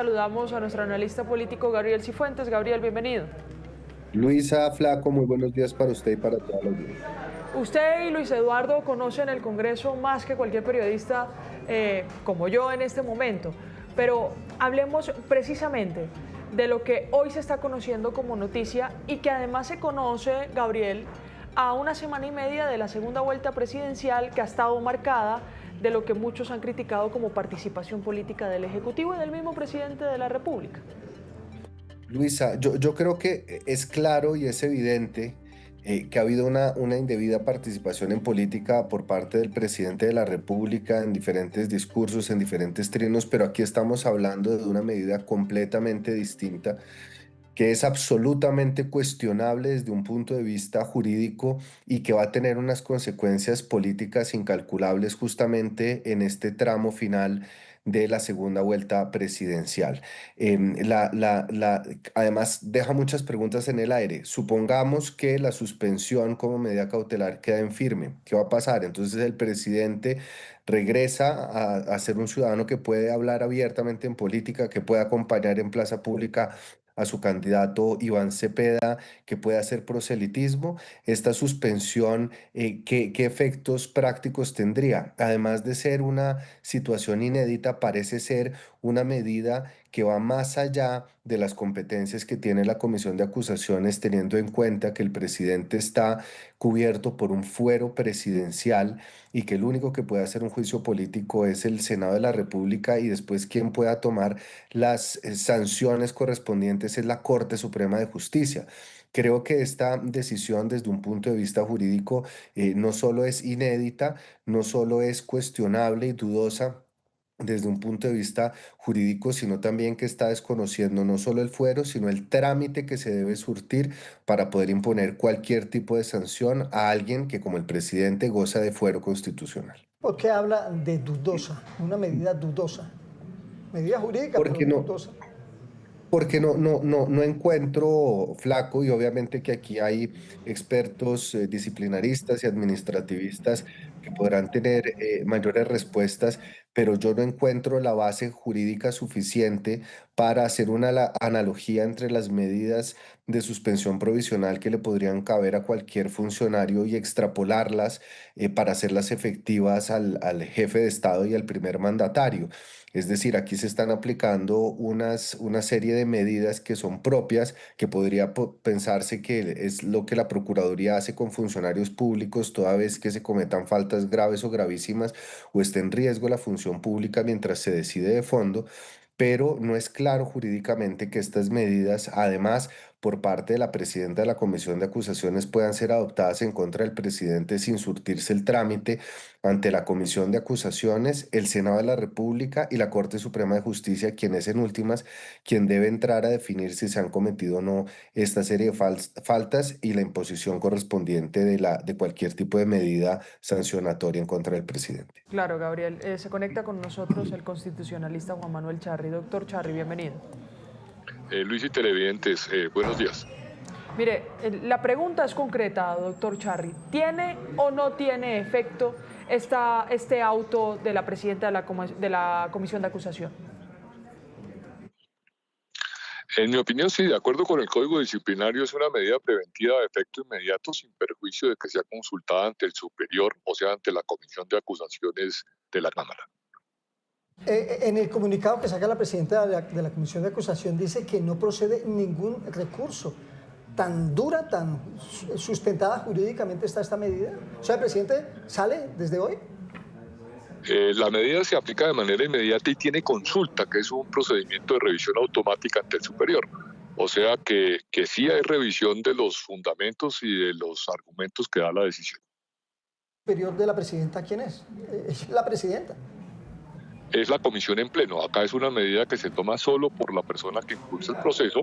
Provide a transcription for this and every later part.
Saludamos a nuestro analista político Gabriel Cifuentes. Gabriel, bienvenido. Luisa, Flaco, muy buenos días para usted y para toda la audiencia. Usted y Luis Eduardo conocen el Congreso más que cualquier periodista como yo en este momento, pero hablemos precisamente de lo que hoy se está conociendo como noticia y que además se conoce, Gabriel, a una semana y media de la segunda vuelta presidencial que ha estado marcada de lo que muchos han criticado como participación política del Ejecutivo y del mismo presidente de la República. Luisa, yo creo que es claro y es evidente que ha habido una indebida participación en política por parte del presidente de la República en diferentes discursos, en diferentes trinos, pero aquí estamos hablando de una medida completamente distinta que es absolutamente cuestionable desde un punto de vista jurídico y que va a tener unas consecuencias políticas incalculables justamente en este tramo final de la segunda vuelta presidencial. Además, deja muchas preguntas en el aire. Supongamos que la suspensión como medida cautelar queda en firme. ¿Qué va a pasar? Entonces el presidente regresa a ser un ciudadano que puede hablar abiertamente en política, que puede acompañar en plaza pública a su candidato Iván Cepeda, que puede hacer proselitismo. Esta suspensión, ¿qué efectos prácticos tendría? Además de ser una situación inédita, parece ser una medida que va más allá de las competencias que tiene la Comisión de Acusaciones, teniendo en cuenta que el presidente está cubierto por un fuero presidencial y que el único que puede hacer un juicio político es el Senado de la República y después quien pueda tomar las sanciones correspondientes es la Corte Suprema de Justicia. Creo que esta decisión desde un punto de vista jurídico no solo es inédita, no solo es cuestionable y dudosa desde un punto de vista jurídico, sino también que está desconociendo no solo el fuero, sino el trámite que se debe surtir para poder imponer cualquier tipo de sanción a alguien que, como el presidente, goza de fuero constitucional. ¿Por qué habla de dudosa? Una medida dudosa. Medida jurídica, pero Porque no, dudosa. Porque no encuentro, Flaco, y obviamente que aquí hay expertos disciplinaristas y administrativistas que podrán tener mayores respuestas, pero yo no encuentro la base jurídica suficiente para hacer una analogía entre las medidas de suspensión provisional que le podrían caber a cualquier funcionario y extrapolarlas para hacerlas efectivas al jefe de Estado y al primer mandatario. Es decir, aquí se están aplicando una serie de medidas que son propias, que podría pensarse que es lo que la Procuraduría hace con funcionarios públicos toda vez que se cometan faltas graves o gravísimas o esté en riesgo la función pública mientras se decide de fondo, pero no es claro jurídicamente que estas medidas, además, por parte de la presidenta de la Comisión de Acusaciones, puedan ser adoptadas en contra del presidente sin surtirse el trámite ante la Comisión de Acusaciones, el Senado de la República y la Corte Suprema de Justicia, quien es en últimas quien debe entrar a definir si se han cometido o no esta serie de faltas y la imposición correspondiente de cualquier tipo de medida sancionatoria en contra del presidente. Claro, Gabriel. Se conecta con nosotros el constitucionalista Juan Manuel Charri. Doctor Charri, bienvenido. Luis y televidentes, buenos días. Mire, la pregunta es concreta, doctor Charri. ¿Tiene o no tiene efecto este auto de la presidenta de la Comisión de Acusación? En mi opinión, sí, de acuerdo con el Código Disciplinario, es una medida preventiva de efecto inmediato sin perjuicio de que sea consultada ante el superior, o sea, ante la Comisión de Acusaciones de la Cámara. En el comunicado que saca la presidenta de la Comisión de Acusación dice que no procede ningún recurso. Tan dura, tan sustentada jurídicamente está esta medida. O sea, el presidente sale desde hoy. La medida se aplica de manera inmediata y tiene consulta, que es un procedimiento de revisión automática ante el superior. O sea que sí hay revisión de los fundamentos y de los argumentos que da la decisión. ¿El superior de la presidenta quién es? Es la presidenta. Es la comisión en pleno. Acá es una medida que se toma solo por la persona que impulsa el proceso,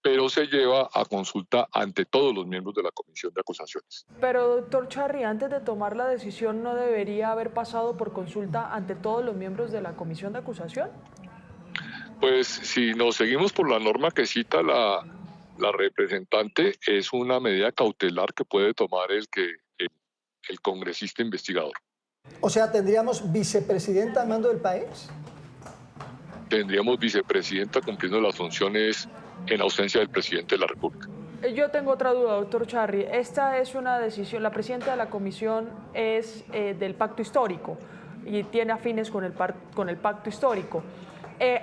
pero se lleva a consulta ante todos los miembros de la comisión de acusaciones. Pero, doctor Charri, antes de tomar la decisión, ¿no debería haber pasado por consulta ante todos los miembros de la Comisión de Acusación? Pues si nos seguimos por la norma que cita la representante, es una medida cautelar que puede tomar el congresista investigador. O sea, ¿tendríamos vicepresidenta al mando del país? tendríamos vicepresidenta cumpliendo las funciones en ausencia del presidente de la República. Yo tengo otra duda, doctor Charri. Esta es una decisión, la presidenta de la comisión es del pacto histórico y tiene afines con el pacto histórico.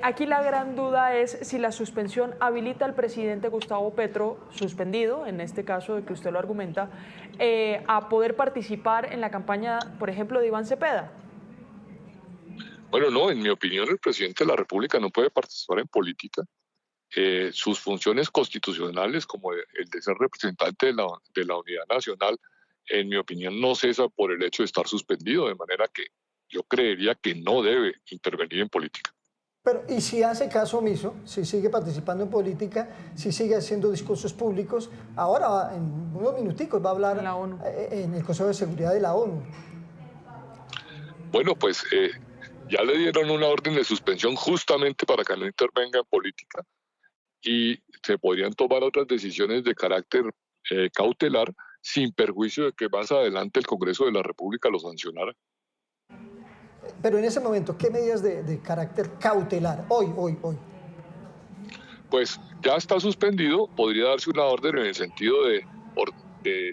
Aquí la gran duda es si la suspensión habilita al presidente Gustavo Petro, suspendido, en este caso de que usted lo argumenta, a poder participar en la campaña, por ejemplo, de Iván Cepeda. Bueno, no, en mi opinión el presidente de la República no puede participar en política. Sus funciones constitucionales, como el de ser representante de la unidad nacional, en mi opinión no cesa por el hecho de estar suspendido, de manera que yo creería que no debe intervenir en política. Pero, ¿y si hace caso omiso, si sigue participando en política, si sigue haciendo discursos públicos? Ahora, en unos minuticos, va a hablar en la ONU, en el Consejo de Seguridad de la ONU. Bueno, pues ya le dieron una orden de suspensión justamente para que no intervenga en política y se podrían tomar otras decisiones de carácter cautelar sin perjuicio de que más adelante el Congreso de la República lo sancionara. Pero en ese momento, ¿qué medidas de carácter cautelar? Hoy. Pues ya está suspendido, podría darse una orden en el sentido de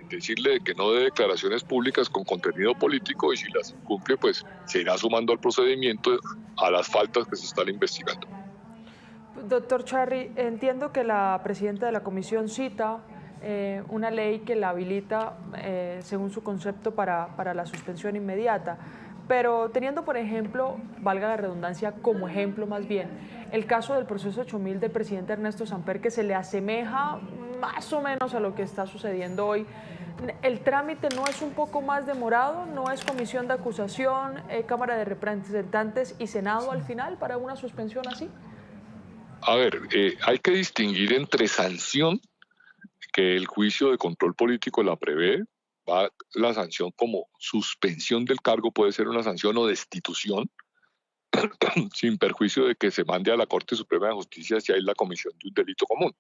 decirle que no dé declaraciones públicas con contenido político y si las incumple, pues se irá sumando al procedimiento a las faltas que se están investigando. Doctor Charri, entiendo que la presidenta de la comisión cita una ley que la habilita, según su concepto, para la suspensión inmediata. Pero teniendo, por ejemplo, valga la redundancia, como ejemplo más bien, el caso del proceso 8000 del presidente Ernesto Samper, que se le asemeja más o menos a lo que está sucediendo hoy, ¿el trámite no es un poco más demorado? ¿No es comisión de acusación, Cámara de Representantes y Senado al final para una suspensión así? A ver, hay que distinguir entre sanción, que el juicio de control político la prevé. La sanción como suspensión del cargo puede ser una sanción o destitución, sin perjuicio de que se mande a la Corte Suprema de Justicia si hay la comisión de un delito común.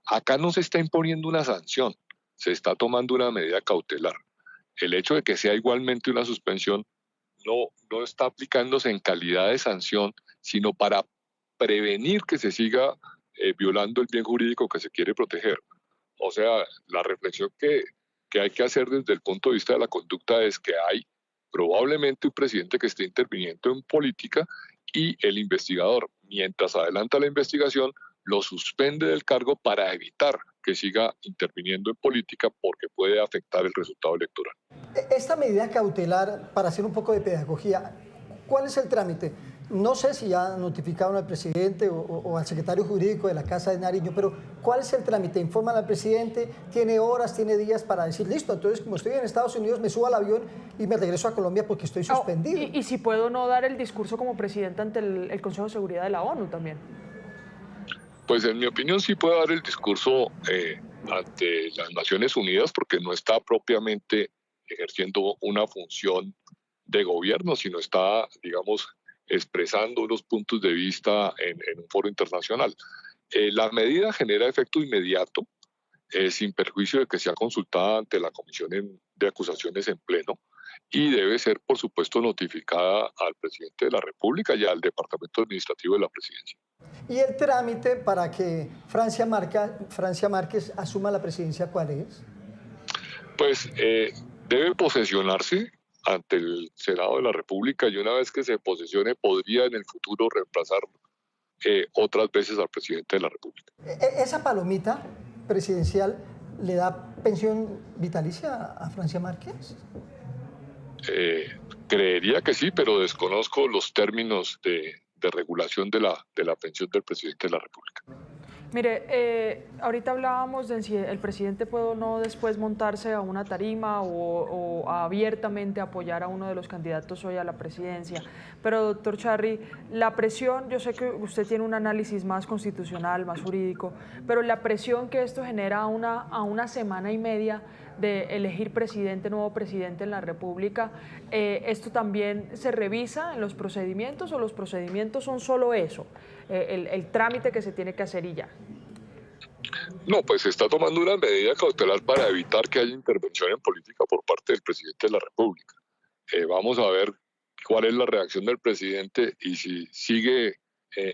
Acá no se está imponiendo una sanción, se está tomando una medida cautelar. El hecho de que sea igualmente una suspensión no está aplicándose en calidad de sanción, sino para prevenir que se siga violando el bien jurídico que se quiere proteger. O sea, la reflexión que hay que hacer desde el punto de vista de la conducta es que hay probablemente un presidente que esté interviniendo en política y el investigador, mientras adelanta la investigación, lo suspende del cargo para evitar que siga interviniendo en política porque puede afectar el resultado electoral. Esta medida cautelar, para hacer un poco de pedagogía, ¿cuál es el trámite? No sé si ya notificaron al presidente o al secretario jurídico de la Casa de Nariño, pero ¿cuál es el trámite? ¿Informan al presidente? ¿Tiene horas, tiene días para decir, listo, entonces como estoy en Estados Unidos me subo al avión y me regreso a Colombia porque estoy suspendido? Y si puedo no dar el discurso como presidente ante el Consejo de Seguridad de la ONU también. Pues en mi opinión sí puede dar el discurso ante las Naciones Unidas porque no está propiamente ejerciendo una función de gobierno, sino está, digamos, expresando unos puntos de vista en un foro internacional. La medida genera efecto inmediato, sin perjuicio de que sea consultada ante la Comisión de Acusaciones en pleno y debe ser, por supuesto, notificada al presidente de la República y al Departamento Administrativo de la Presidencia. ¿Y el trámite para que Francia Márquez asuma la presidencia cuál es? Pues debe posesionarse ante el Senado de la República y una vez que se posesione podría en el futuro reemplazar otras veces al presidente de la República. ¿Esa palomita presidencial le da pensión vitalicia a Francia Márquez? Creería que sí, pero desconozco los términos de regulación de la pensión del presidente de la República. Mire, ahorita hablábamos de si el presidente puede o no después montarse a una tarima o abiertamente apoyar a uno de los candidatos hoy a la presidencia. Pero, doctor Charri, la presión, yo sé que usted tiene un análisis más constitucional, más jurídico, pero la presión que esto genera a una semana y media de elegir nuevo presidente en la República, ¿esto también se revisa en los procedimientos o los procedimientos son solo eso, el trámite que se tiene que hacer y ya? No, pues se está tomando una medida cautelar para evitar que haya intervención en política por parte del presidente de la República. Vamos a ver cuál es la reacción del presidente y si sigue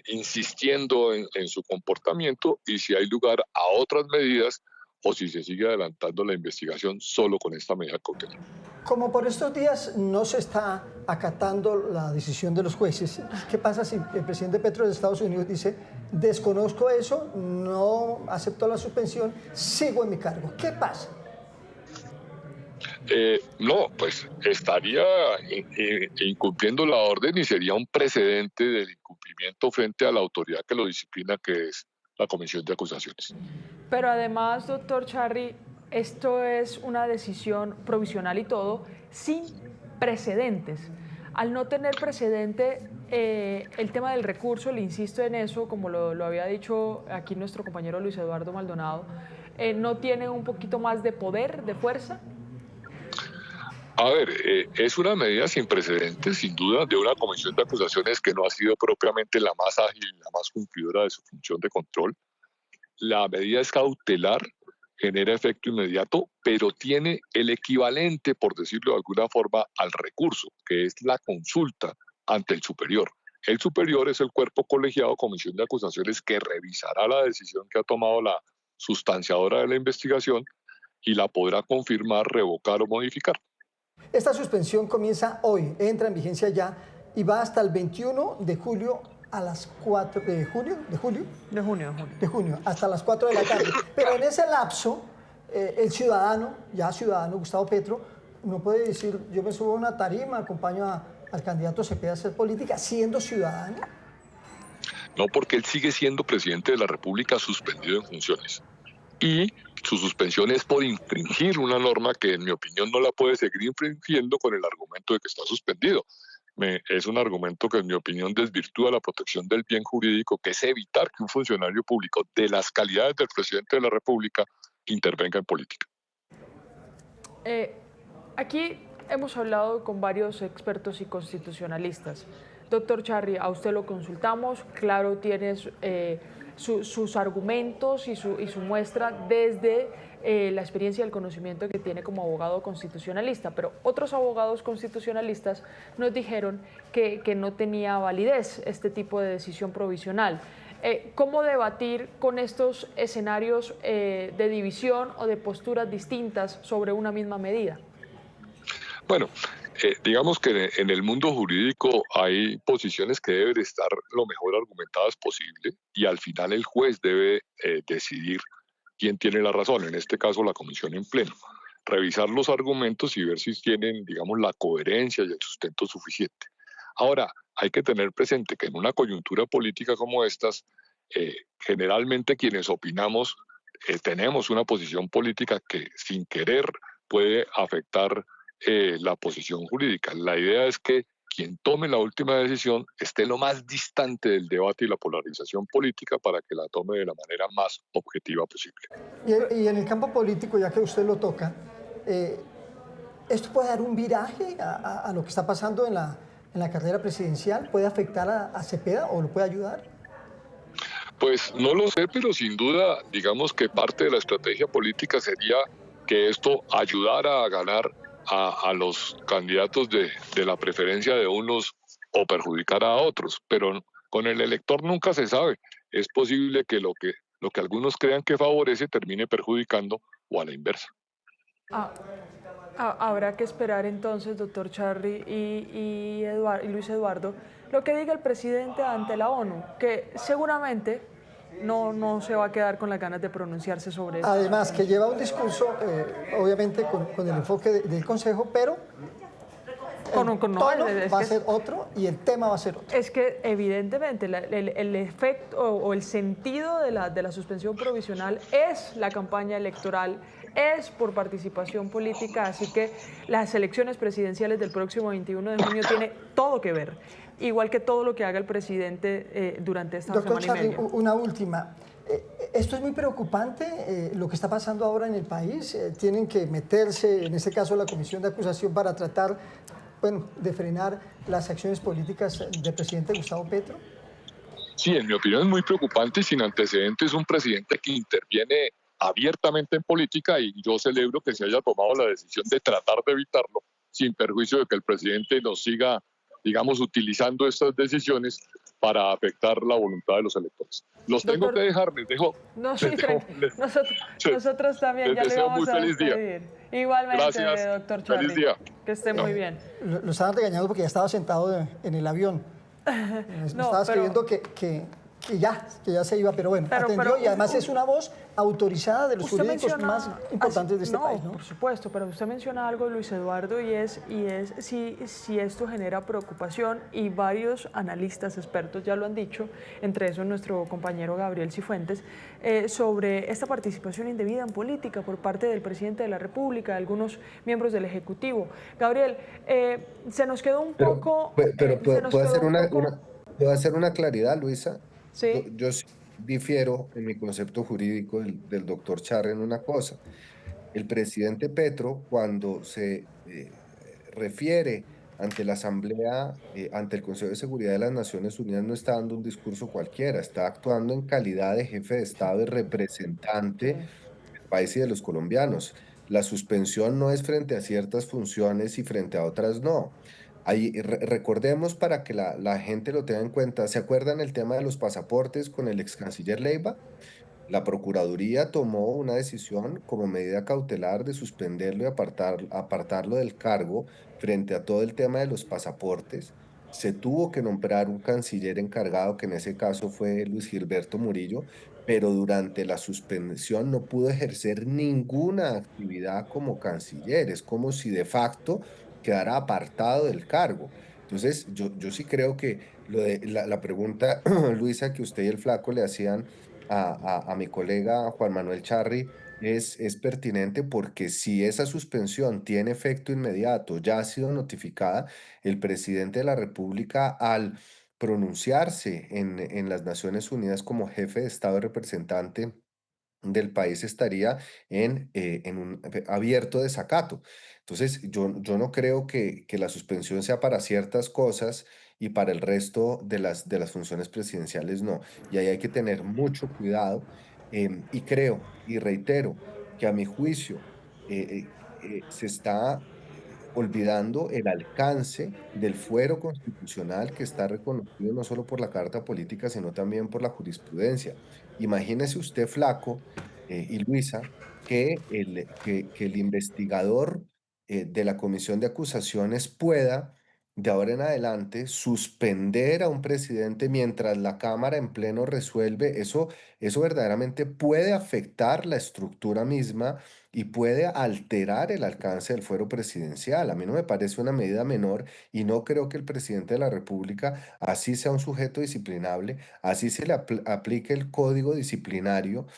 insistiendo en su comportamiento y si hay lugar a otras medidas o si se sigue adelantando la investigación solo con esta medida cautelar. Como por estos días no se está acatando la decisión de los jueces, ¿qué pasa si el presidente Petro de Estados Unidos dice, desconozco eso, no acepto la suspensión, sigo en mi cargo? ¿Qué pasa? No, pues estaría incumpliendo la orden y sería un precedente del incumplimiento frente a la autoridad que lo disciplina, que es la Comisión de Acusaciones. Pero además, doctor Charri, esto es una decisión provisional y todo, sin precedentes. Al no tener precedente, el tema del recurso, le insisto en eso, como lo había dicho aquí nuestro compañero Luis Eduardo Maldonado, ¿no tiene un poquito más de poder, de fuerza? A ver, es una medida sin precedentes, sin duda, de una comisión de acusaciones que no ha sido propiamente la más ágil, la más cumplidora de su función de control. La medida es cautelar, genera efecto inmediato, pero tiene el equivalente, por decirlo de alguna forma, al recurso, que es la consulta ante el superior. El superior es el cuerpo colegiado, comisión de acusaciones, que revisará la decisión que ha tomado la sustanciadora de la investigación y la podrá confirmar, revocar o modificar. Esta suspensión comienza hoy, entra en vigencia ya y va hasta el 21 de julio a las 4 de junio, de junio, hasta las 4 de la tarde. Pero en ese lapso, el ciudadano, Gustavo Petro, no puede decir, yo me subo a una tarima, acompaño al candidato Cepeda a hacer política, siendo ciudadano. No, porque él sigue siendo presidente de la República suspendido en funciones. Y su suspensión es por infringir una norma que, en mi opinión, no la puede seguir infringiendo con el argumento de que está suspendido. Es un argumento que, en mi opinión, desvirtúa la protección del bien jurídico, que es evitar que un funcionario público de las calidades del presidente de la República intervenga en política. Aquí hemos hablado con varios expertos y constitucionalistas. Doctor Charri, a usted lo consultamos, claro, tiene sus argumentos y su muestra desde la experiencia y el conocimiento que tiene como abogado constitucionalista, pero otros abogados constitucionalistas nos dijeron que no tenía validez este tipo de decisión provisional. ¿Cómo debatir con estos escenarios de división o de posturas distintas sobre una misma medida? Bueno, digamos que en el mundo jurídico hay posiciones que deben estar lo mejor argumentadas posible y al final el juez debe decidir quién tiene la razón, en este caso la comisión en pleno. Revisar los argumentos y ver si tienen, digamos, la coherencia y el sustento suficiente. Ahora, hay que tener presente que en una coyuntura política como estas, generalmente quienes opinamos tenemos una posición política que sin querer puede afectar la posición jurídica. La idea es que quien tome la última decisión esté lo más distante del debate y la polarización política para que la tome de la manera más objetiva posible. Y en el campo político, ya que usted lo toca, ¿esto puede dar un viraje a lo que está pasando en la carrera presidencial? ¿Puede afectar a Cepeda o lo puede ayudar? Pues no lo sé, pero sin duda, digamos que parte de la estrategia política sería que esto ayudara a ganar a los candidatos de la preferencia de unos o perjudicar a otros, pero con el elector nunca se sabe. Es posible que lo que algunos crean que favorece termine perjudicando o a la inversa. Habrá que esperar entonces, doctor Charri y Luis Eduardo, lo que diga el presidente ante la ONU, que seguramente no se va a quedar con las ganas de pronunciarse sobre esto. Además, que lleva un discurso, obviamente, con el enfoque del Consejo, pero el tono va a ser otro y el tema va a ser otro. Es que, evidentemente, el efecto o el sentido de la suspensión provisional es la campaña electoral, es por participación política, así que las elecciones presidenciales del próximo 21 de junio tiene todo que ver, igual que todo lo que haga el presidente durante esta semana y media. Una última. Esto es muy preocupante, lo que está pasando ahora en el país. Tienen que meterse, en este caso, la comisión de acusación para tratar, de frenar las acciones políticas del presidente Gustavo Petro. Sí, en mi opinión es muy preocupante y sin antecedentes un presidente que interviene abiertamente en política, y yo celebro que se haya tomado la decisión de tratar de evitarlo, sin perjuicio de que el presidente nos siga, digamos, utilizando estas decisiones para afectar la voluntad de los electores. Los tengo que Doctor, dejar, les dejo, no, sí, les, nosotros también les ya le deseo muy vamos a feliz día. despedir. Igualmente, Gracias, doctor feliz Charry, día. que esté muy bien. Lo estaban regañando porque ya estaba sentado en el avión. Me No, estaba pero- escribiendo que ya se iba, pero bueno, atendió y además es una voz autorizada de los Usted jurídicos más importantes de este no, país, ¿no? por supuesto, pero usted menciona algo, Luis Eduardo, y es si esto genera preocupación, y varios analistas expertos ya lo han dicho, entre esos nuestro compañero Gabriel Cifuentes, sobre esta participación indebida en política por parte del presidente de la República, de algunos miembros del Ejecutivo. Gabriel, se nos quedó un poco... se nos puedo quedó hacer un poco... puedo hacer una claridad, Luisa. Sí. Yo sí difiero en mi concepto jurídico del doctor Charre en una cosa. El presidente Petro, cuando se refiere ante la Asamblea, ante el Consejo de Seguridad de las Naciones Unidas, no está dando un discurso cualquiera, está actuando en calidad de jefe de Estado y Sí. representante del país y de los colombianos. La suspensión no es frente a ciertas funciones y frente a otras no. Recordemos para que la gente lo tenga en cuenta, ¿se acuerdan el tema de los pasaportes con el ex canciller Leiva? La Procuraduría tomó una decisión como medida cautelar de suspenderlo y apartarlo del cargo frente a todo el tema de los pasaportes. Se tuvo que nombrar un canciller encargado, que en ese caso fue Luis Gilberto Murillo, pero durante la suspensión no pudo ejercer ninguna actividad como canciller. Es como si de facto quedara apartado del cargo. Entonces, yo sí creo que la pregunta, Luisa, que usted y el Flaco le hacían a mi colega Juan Manuel Charri es pertinente, porque si esa suspensión tiene efecto inmediato, ya ha sido notificada, el presidente de la República, al pronunciarse en las Naciones Unidas como jefe de Estado y representante del país, estaría en un abierto desacato. Entonces, yo no creo que la suspensión sea para ciertas cosas y para el resto de las funciones presidenciales no. Y ahí hay que tener mucho cuidado. Y creo y reitero que a mi juicio se está olvidando el alcance del fuero constitucional que está reconocido no solo por la Carta Política, sino también por la jurisprudencia. Imagínese usted, Flaco, y Luisa, que el investigador de la Comisión de Acusaciones pueda, de ahora en adelante, suspender a un presidente mientras la Cámara en pleno resuelve. Eso verdaderamente puede afectar la estructura misma y puede alterar el alcance del fuero presidencial. A mí no me parece una medida menor, y no creo que el presidente de la República, así sea un sujeto disciplinable, así se le aplique el código disciplinario,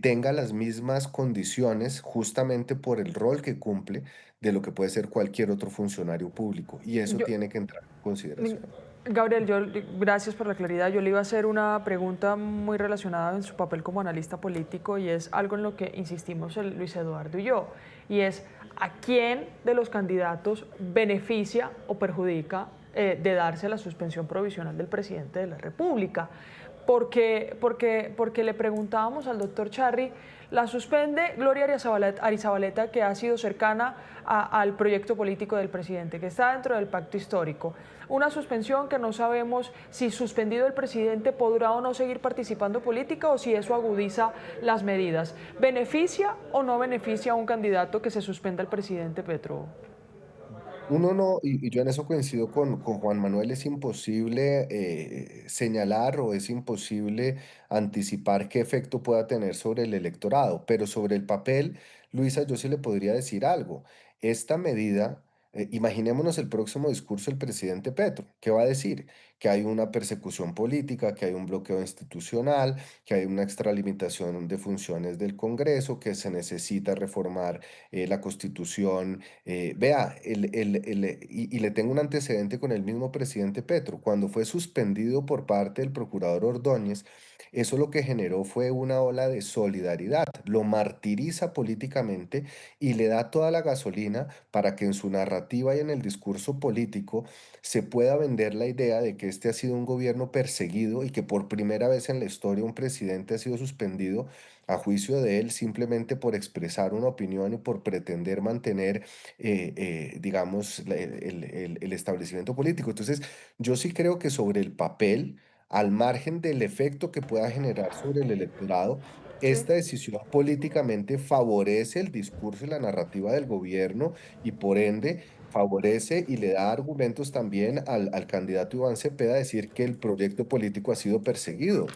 tenga las mismas condiciones, justamente por el rol que cumple, de lo que puede ser cualquier otro funcionario público. Y eso Yo, tiene que entrar en consideración. Gabriel, gracias por la claridad. Yo le iba a hacer una pregunta muy relacionada en su papel como analista político, y es algo en lo que insistimos Luis Eduardo y yo, y es a quién de los candidatos beneficia o perjudica de darse la suspensión provisional del presidente de la República. Porque le preguntábamos al doctor Charri, la suspende Gloria Arizabaleta, que ha sido cercana al proyecto político del presidente, que está dentro del pacto histórico. Una suspensión que no sabemos si, suspendido el presidente, podrá o no seguir participando en política, o si eso agudiza las medidas. ¿Beneficia o no beneficia a un candidato que se suspenda el presidente Petro? Uno no, y yo en eso coincido con Juan Manuel, es imposible señalar, o es imposible anticipar qué efecto pueda tener sobre el electorado, pero sobre el papel, Luisa, yo sí le podría decir algo. Esta medida, imaginémonos el próximo discurso del presidente Petro. ¿Qué va a decir? Que hay una persecución política, que hay un bloqueo institucional, que hay una extralimitación de funciones del Congreso, que se necesita reformar la Constitución. Vea, y le tengo un antecedente con el mismo presidente Petro. Cuando fue suspendido por parte del procurador Ordóñez, eso lo que generó fue una ola de solidaridad. Lo martiriza políticamente y le da toda la gasolina para que en su narrativa y en el discurso político se pueda vender la idea de que este ha sido un gobierno perseguido, y que por primera vez en la historia un presidente ha sido suspendido a juicio de él simplemente por expresar una opinión y por pretender mantener, digamos, el establecimiento político. Entonces, yo sí creo que sobre el papel al margen del efecto que pueda generar sobre el electorado, Sí. esta decisión políticamente favorece el discurso y la narrativa del gobierno y por ende favorece y le da argumentos también al candidato Iván Cepeda a decir que el proyecto político ha sido perseguido.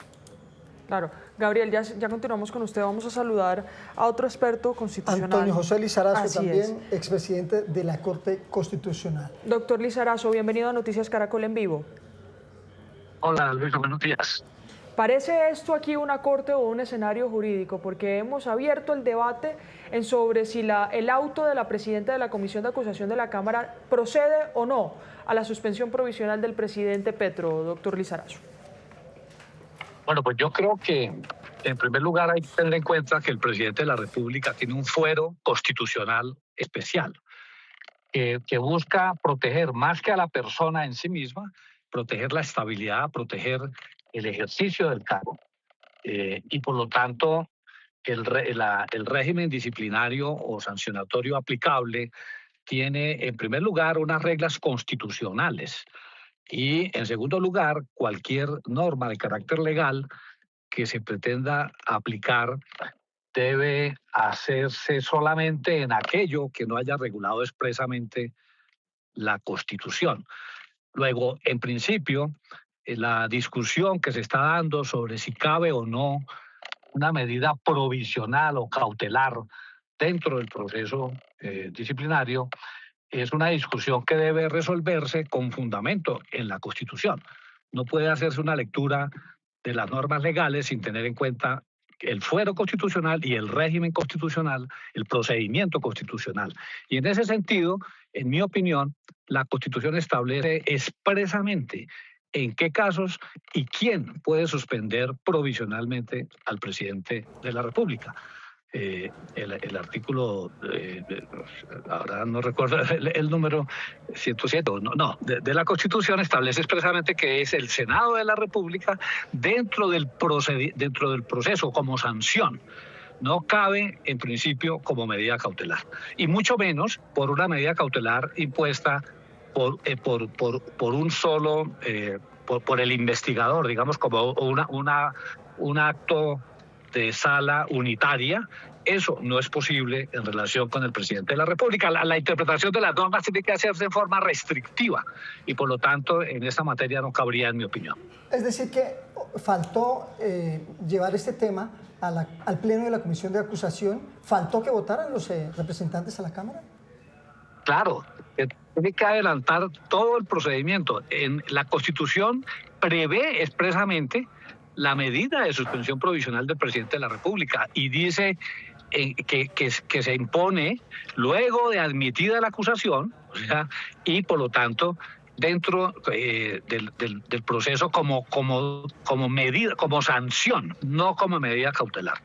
Claro. Gabriel, ya continuamos con usted. Vamos a saludar a otro experto constitucional. Antonio José Lizarazo, Así también expresidente de la Corte Constitucional. Doctor Lizarazo, bienvenido a Noticias Caracol en vivo. Hola Luis, buenos días. ¿Parece esto aquí una corte o un escenario jurídico? Porque hemos abierto el debate en sobre si el auto de la presidenta de la Comisión de Acusación de la Cámara procede o no a la suspensión provisional del presidente Petro, doctor Lizarazo. Bueno, pues yo creo que en primer lugar hay que tener en cuenta que el presidente de la República tiene un fuero constitucional especial que busca proteger más que a la persona en sí misma, proteger la estabilidad, proteger el ejercicio del cargo. Y por lo tanto, el régimen disciplinario o sancionatorio aplicable tiene en primer lugar unas reglas constitucionales y en segundo lugar cualquier norma de carácter legal que se pretenda aplicar debe hacerse solamente en aquello que no haya regulado expresamente la Constitución. Luego, en principio, la discusión que se está dando sobre si cabe o no una medida provisional o cautelar dentro del proceso disciplinario es una discusión que debe resolverse con fundamento en la Constitución. No puede hacerse una lectura de las normas legales sin tener en cuenta el fuero constitucional y el régimen constitucional, el procedimiento constitucional. Y en ese sentido, en mi opinión, la Constitución establece expresamente en qué casos y quién puede suspender provisionalmente al presidente de la República. El artículo, ahora no recuerdo el número 107, de la Constitución establece expresamente que es el Senado de la República dentro del proceso como sanción. No cabe, en principio, como medida cautelar. Y mucho menos por una medida cautelar impuesta por un solo, por el investigador, digamos, como un acto de sala unitaria. Eso no es posible en relación con el presidente de la República. La interpretación de las normas tiene que hacerse en forma restrictiva y por lo tanto en esta materia no cabría, en mi opinión. Es decir, que faltó llevar este tema al Pleno de la Comisión de Acusación. ¿Faltó que votaran los representantes a la Cámara? Claro, tiene que adelantar todo el procedimiento. En la Constitución prevé expresamente la medida de suspensión provisional del presidente de la República y dice que se impone luego de admitida la acusación, o sea, y por lo tanto dentro del proceso como medida, como sanción, no como medida cautelar.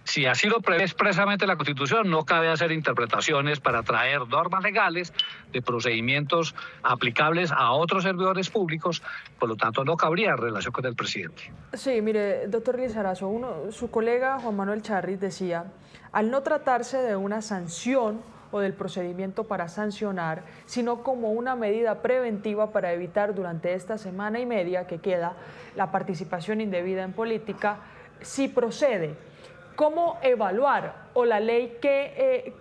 Si así lo prevé expresamente la Constitución, no cabe hacer interpretaciones para traer normas legales de procedimientos aplicables a otros servidores públicos, por lo tanto no cabría en relación con el presidente. Sí, mire, doctor Lizarazo, su colega Juan Manuel Charris decía, al no tratarse de una sanción o del procedimiento para sancionar, sino como una medida preventiva para evitar durante esta semana y media que queda la participación indebida en política, si procede. ¿Cómo evaluar o la ley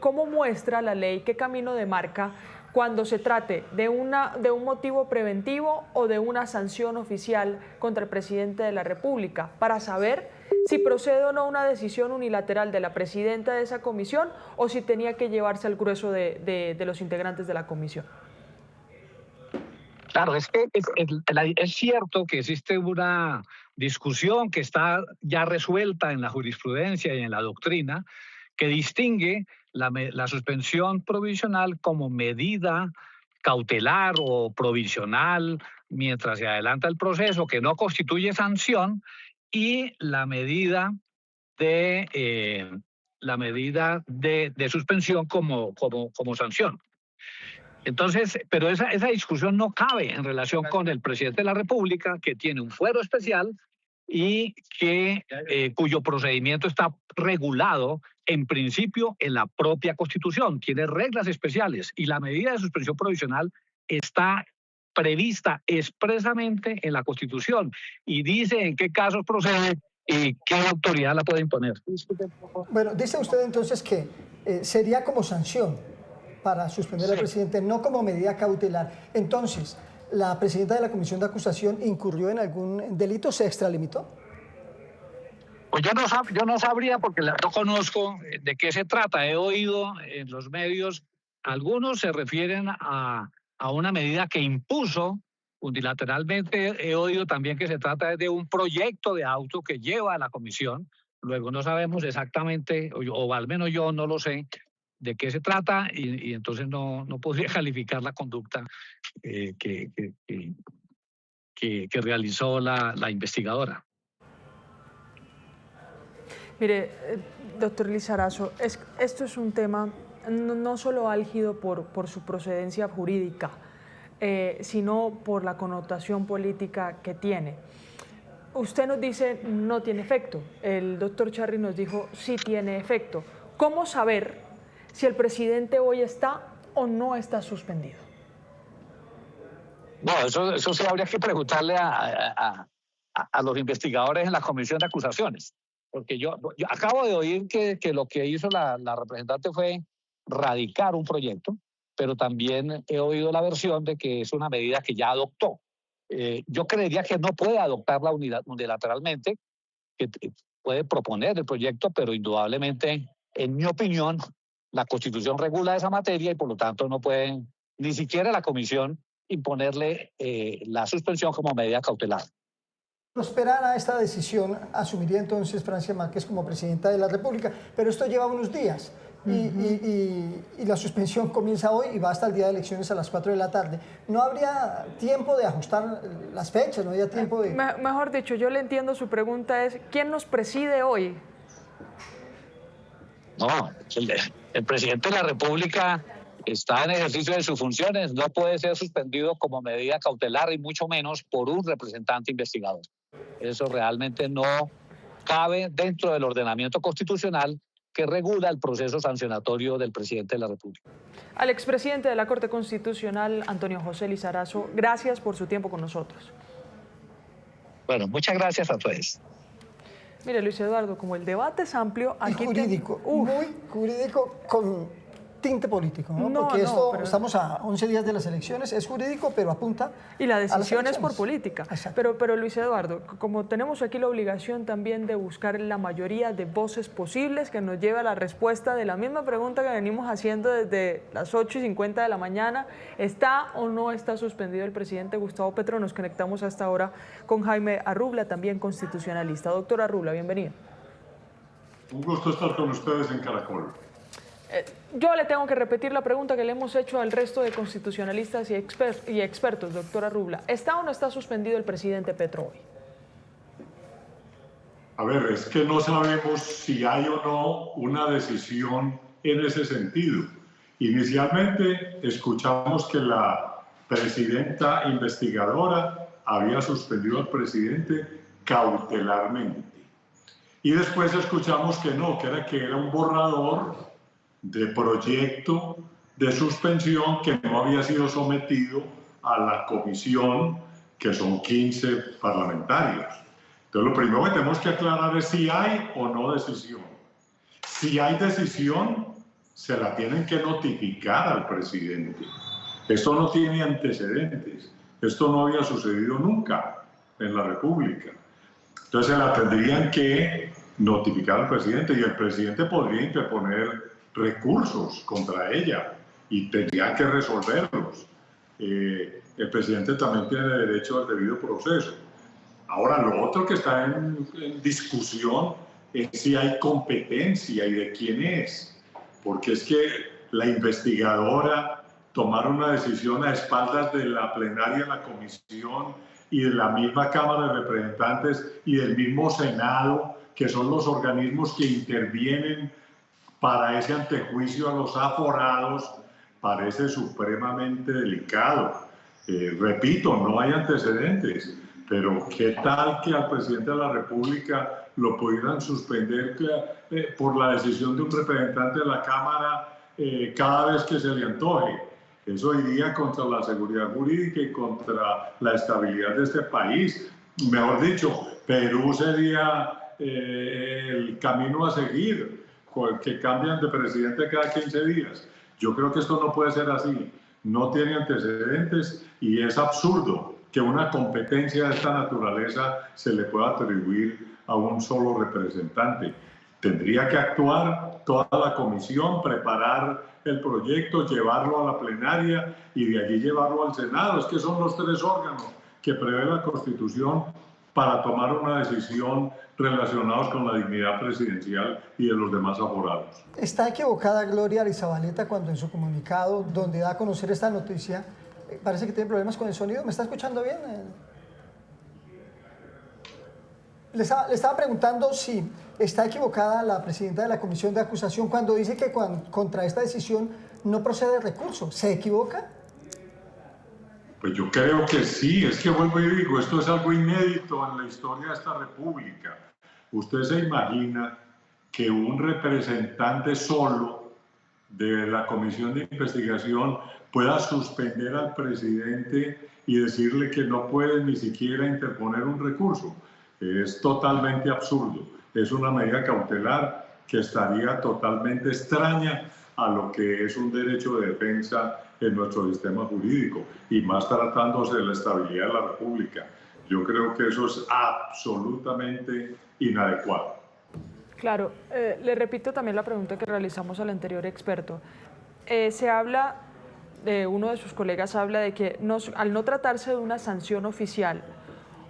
cómo muestra la ley, qué camino demarca cuando se trate de un motivo preventivo o de una sanción oficial contra el presidente de la República para saber si procede o no una decisión unilateral de la presidenta de esa comisión o si tenía que llevarse al grueso de los integrantes de la comisión? Claro, es cierto que existe una discusión que está ya resuelta en la jurisprudencia y en la doctrina que distingue la suspensión provisional como medida cautelar o provisional mientras se adelanta el proceso que no constituye sanción y la medida de suspensión como sanción. Entonces, pero esa discusión no cabe en relación con el presidente de la República, que tiene un fuero especial y cuyo procedimiento está regulado en principio en la propia Constitución, tiene reglas especiales y la medida de suspensión provisional está prevista expresamente en la Constitución y dice en qué casos procede y qué autoridad la puede imponer. Bueno, dice usted entonces que sería como sanción para suspender al presidente, no como medida cautelar. Entonces, ¿la presidenta de la Comisión de Acusación incurrió en algún delito? ¿Se extralimitó? Pues yo no sabría porque no conozco de qué se trata. He oído en los medios, algunos se refieren a una medida que impuso unilateralmente. He oído también que se trata de un proyecto de auto que lleva a la comisión. Luego no sabemos exactamente, o al menos yo no lo sé, de qué se trata y entonces no podría calificar la conducta que realizó la investigadora. Mire, doctor Lizarazo, esto es un tema no solo álgido por su procedencia jurídica, sino por la connotación política que tiene. Usted nos dice no tiene efecto, el doctor Charri nos dijo sí tiene efecto. ¿Cómo saber si el presidente hoy está o no está suspendido? No, eso sí habría que preguntarle a los investigadores en la Comisión de Acusaciones. Porque yo acabo de oír que lo que hizo la representante fue radicar un proyecto, pero también he oído la versión de que es una medida que ya adoptó. Yo creería que no puede adoptarla unilateralmente, que puede proponer el proyecto, pero indudablemente, en mi opinión, la Constitución regula esa materia y por lo tanto no pueden, ni siquiera la Comisión, imponerle la suspensión como medida cautelar. Prosperara esta decisión, asumiría entonces Francia Márquez como presidenta de la República, pero esto lleva unos días y la suspensión comienza hoy y va hasta el día de elecciones a las 4 de la tarde. ¿No habría tiempo de ajustar las fechas? ¿No habría tiempo de...? Mejor dicho, yo le entiendo su pregunta es, ¿quién nos preside hoy? No, el presidente de la República está en ejercicio de sus funciones, no puede ser suspendido como medida cautelar y mucho menos por un representante investigador. Eso realmente no cabe dentro del ordenamiento constitucional que regula el proceso sancionatorio del presidente de la República. Al expresidente de la Corte Constitucional, Antonio José Lizarazo, gracias por su tiempo con nosotros. Bueno, muchas gracias a todos. Mire, Luis Eduardo, como el debate es amplio... Y aquí jurídico, muy jurídico con tinte político, ¿no? Porque pero... estamos a 11 días de las elecciones, es jurídico, pero apunta y la decisión es por política. Exacto. Pero Luis Eduardo, como tenemos aquí la obligación también de buscar la mayoría de voces posibles que nos lleve a la respuesta de la misma pregunta que venimos haciendo desde las 8:50 de la mañana, ¿está o no está suspendido el presidente Gustavo Petro? Nos conectamos hasta ahora con Jaime Arrubla, también constitucionalista. Doctor Arrubla, bienvenido. Un gusto estar con ustedes en Caracol. Yo le tengo que repetir la pregunta que le hemos hecho al resto de constitucionalistas y expertos, doctora Arrubla. ¿Está o no está suspendido el presidente Petro hoy? A ver, es que no sabemos si hay o no una decisión en ese sentido. Inicialmente escuchamos que la presidenta investigadora había suspendido al presidente cautelarmente. Y después escuchamos que no, que era un borrador de proyecto de suspensión que no había sido sometido a la comisión, que son 15 parlamentarios. Entonces, lo primero que tenemos que aclarar es si hay o no decisión. Si hay decisión, se la tienen que notificar al presidente. Esto no tiene antecedentes. Esto no había sucedido nunca en la República. Entonces, se la tendrían que notificar al presidente y el presidente podría interponer recursos contra ella y tendría que resolverlos. El presidente también tiene derecho al debido proceso. Ahora, lo otro que está en discusión es si hay competencia y de quién es, porque es que la investigadora tomar una decisión a espaldas de la plenaria de la comisión y de la misma Cámara de Representantes y del mismo Senado, que son los organismos que intervienen para ese antejuicio a los aforados, parece supremamente delicado. Repito, no hay antecedentes, pero ¿qué tal que al presidente de la República lo pudieran suspender por la decisión de un representante de la Cámara cada vez que se le antoje? Eso iría contra la seguridad jurídica y contra la estabilidad de este país. Mejor dicho, Perú sería el camino a seguir, que cambian de presidente cada 15 días. Yo creo que esto no puede ser así. No tiene antecedentes y es absurdo que una competencia de esta naturaleza se le pueda atribuir a un solo representante. Tendría que actuar toda la comisión, preparar el proyecto, llevarlo a la plenaria y de allí llevarlo al Senado. Es que son los tres órganos que prevé la Constitución para tomar una decisión relacionados con la dignidad presidencial y de los demás aforados. ¿Está equivocada Gloria Arizabaleta cuando en su comunicado, donde da a conocer esta noticia, parece que tiene problemas con el sonido? ¿Me está escuchando bien? Le estaba preguntando si está equivocada la presidenta de la Comisión de Acusación cuando dice que contra esta decisión no procede recurso. ¿Se equivoca? Pues yo creo que sí, es que vuelvo y digo, esto es algo inédito en la historia de esta república. Usted se imagina que un representante solo de la Comisión de Investigación pueda suspender al presidente y decirle que no puede ni siquiera interponer un recurso. Es totalmente absurdo. Es una medida cautelar que estaría totalmente extraña a lo que es un derecho de defensa en nuestro sistema jurídico y más tratándose de la estabilidad de la República. Yo creo que eso es absolutamente inadecuado. Claro, le repito también la pregunta que realizamos al anterior experto. Se habla, uno de sus colegas habla de que al no tratarse de una sanción oficial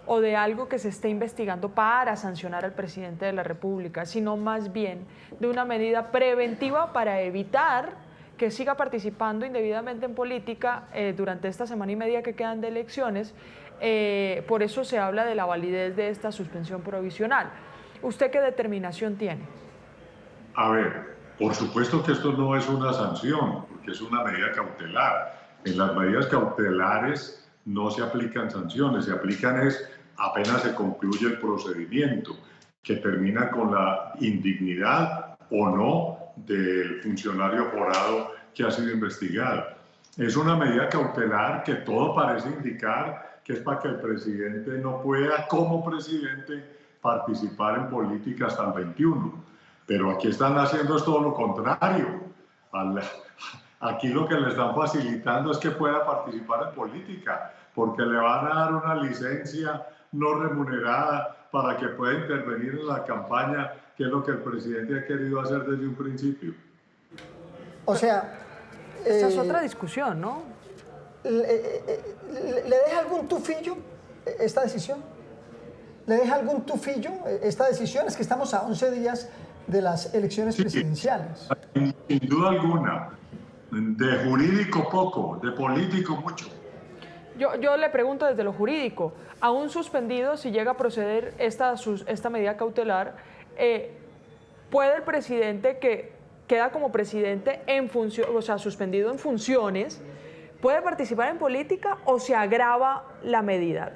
o de algo que se esté investigando para sancionar al presidente de la República, sino más bien de una medida preventiva para evitar que siga participando indebidamente en política durante esta semana y media que quedan de elecciones. Por eso se habla de la validez de esta suspensión provisional. ¿Usted qué determinación tiene? A ver, por supuesto que esto no es una sanción, porque es una medida cautelar. En las medidas cautelares no se aplican sanciones, se aplican apenas se concluye el procedimiento, que termina con la indignidad o no del funcionario aforado que ha sido investigado. Es una medida cautelar que todo parece indicar que es para que el presidente no pueda, como presidente, participar en política hasta el 21. Pero aquí están haciendo es todo lo contrario. Aquí lo que le están facilitando es que pueda participar en política, porque le van a dar una licencia no remunerada para que pueda intervenir en la campaña, que es lo que el presidente ha querido hacer desde un principio. O sea... Esa es otra discusión, ¿no? ¿Le deja algún tufillo esta decisión? ¿Le deja algún tufillo esta decisión? Es que estamos a 11 días de las elecciones presidenciales. Sin duda alguna. De jurídico poco, de político mucho. Yo le pregunto desde lo jurídico, aún suspendido, si llega a proceder esta medida cautelar, ¿puede el presidente que queda como presidente en función, o sea, suspendido en funciones, puede participar en política o se agrava la medida?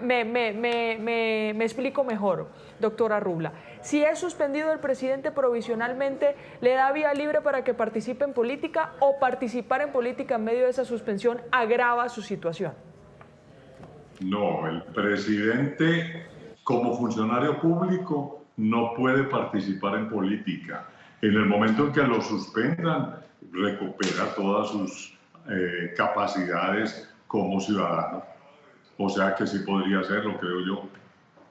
Me explico mejor, doctora Rubla. Si es suspendido el presidente provisionalmente, ¿le da vía libre para que participe en política o participar en política en medio de esa suspensión agrava su situación? No, el presidente como funcionario público no puede participar en política. En el momento en que lo suspendan, recupera todas sus capacidades como ciudadano. O sea que sí podría hacerlo, creo yo.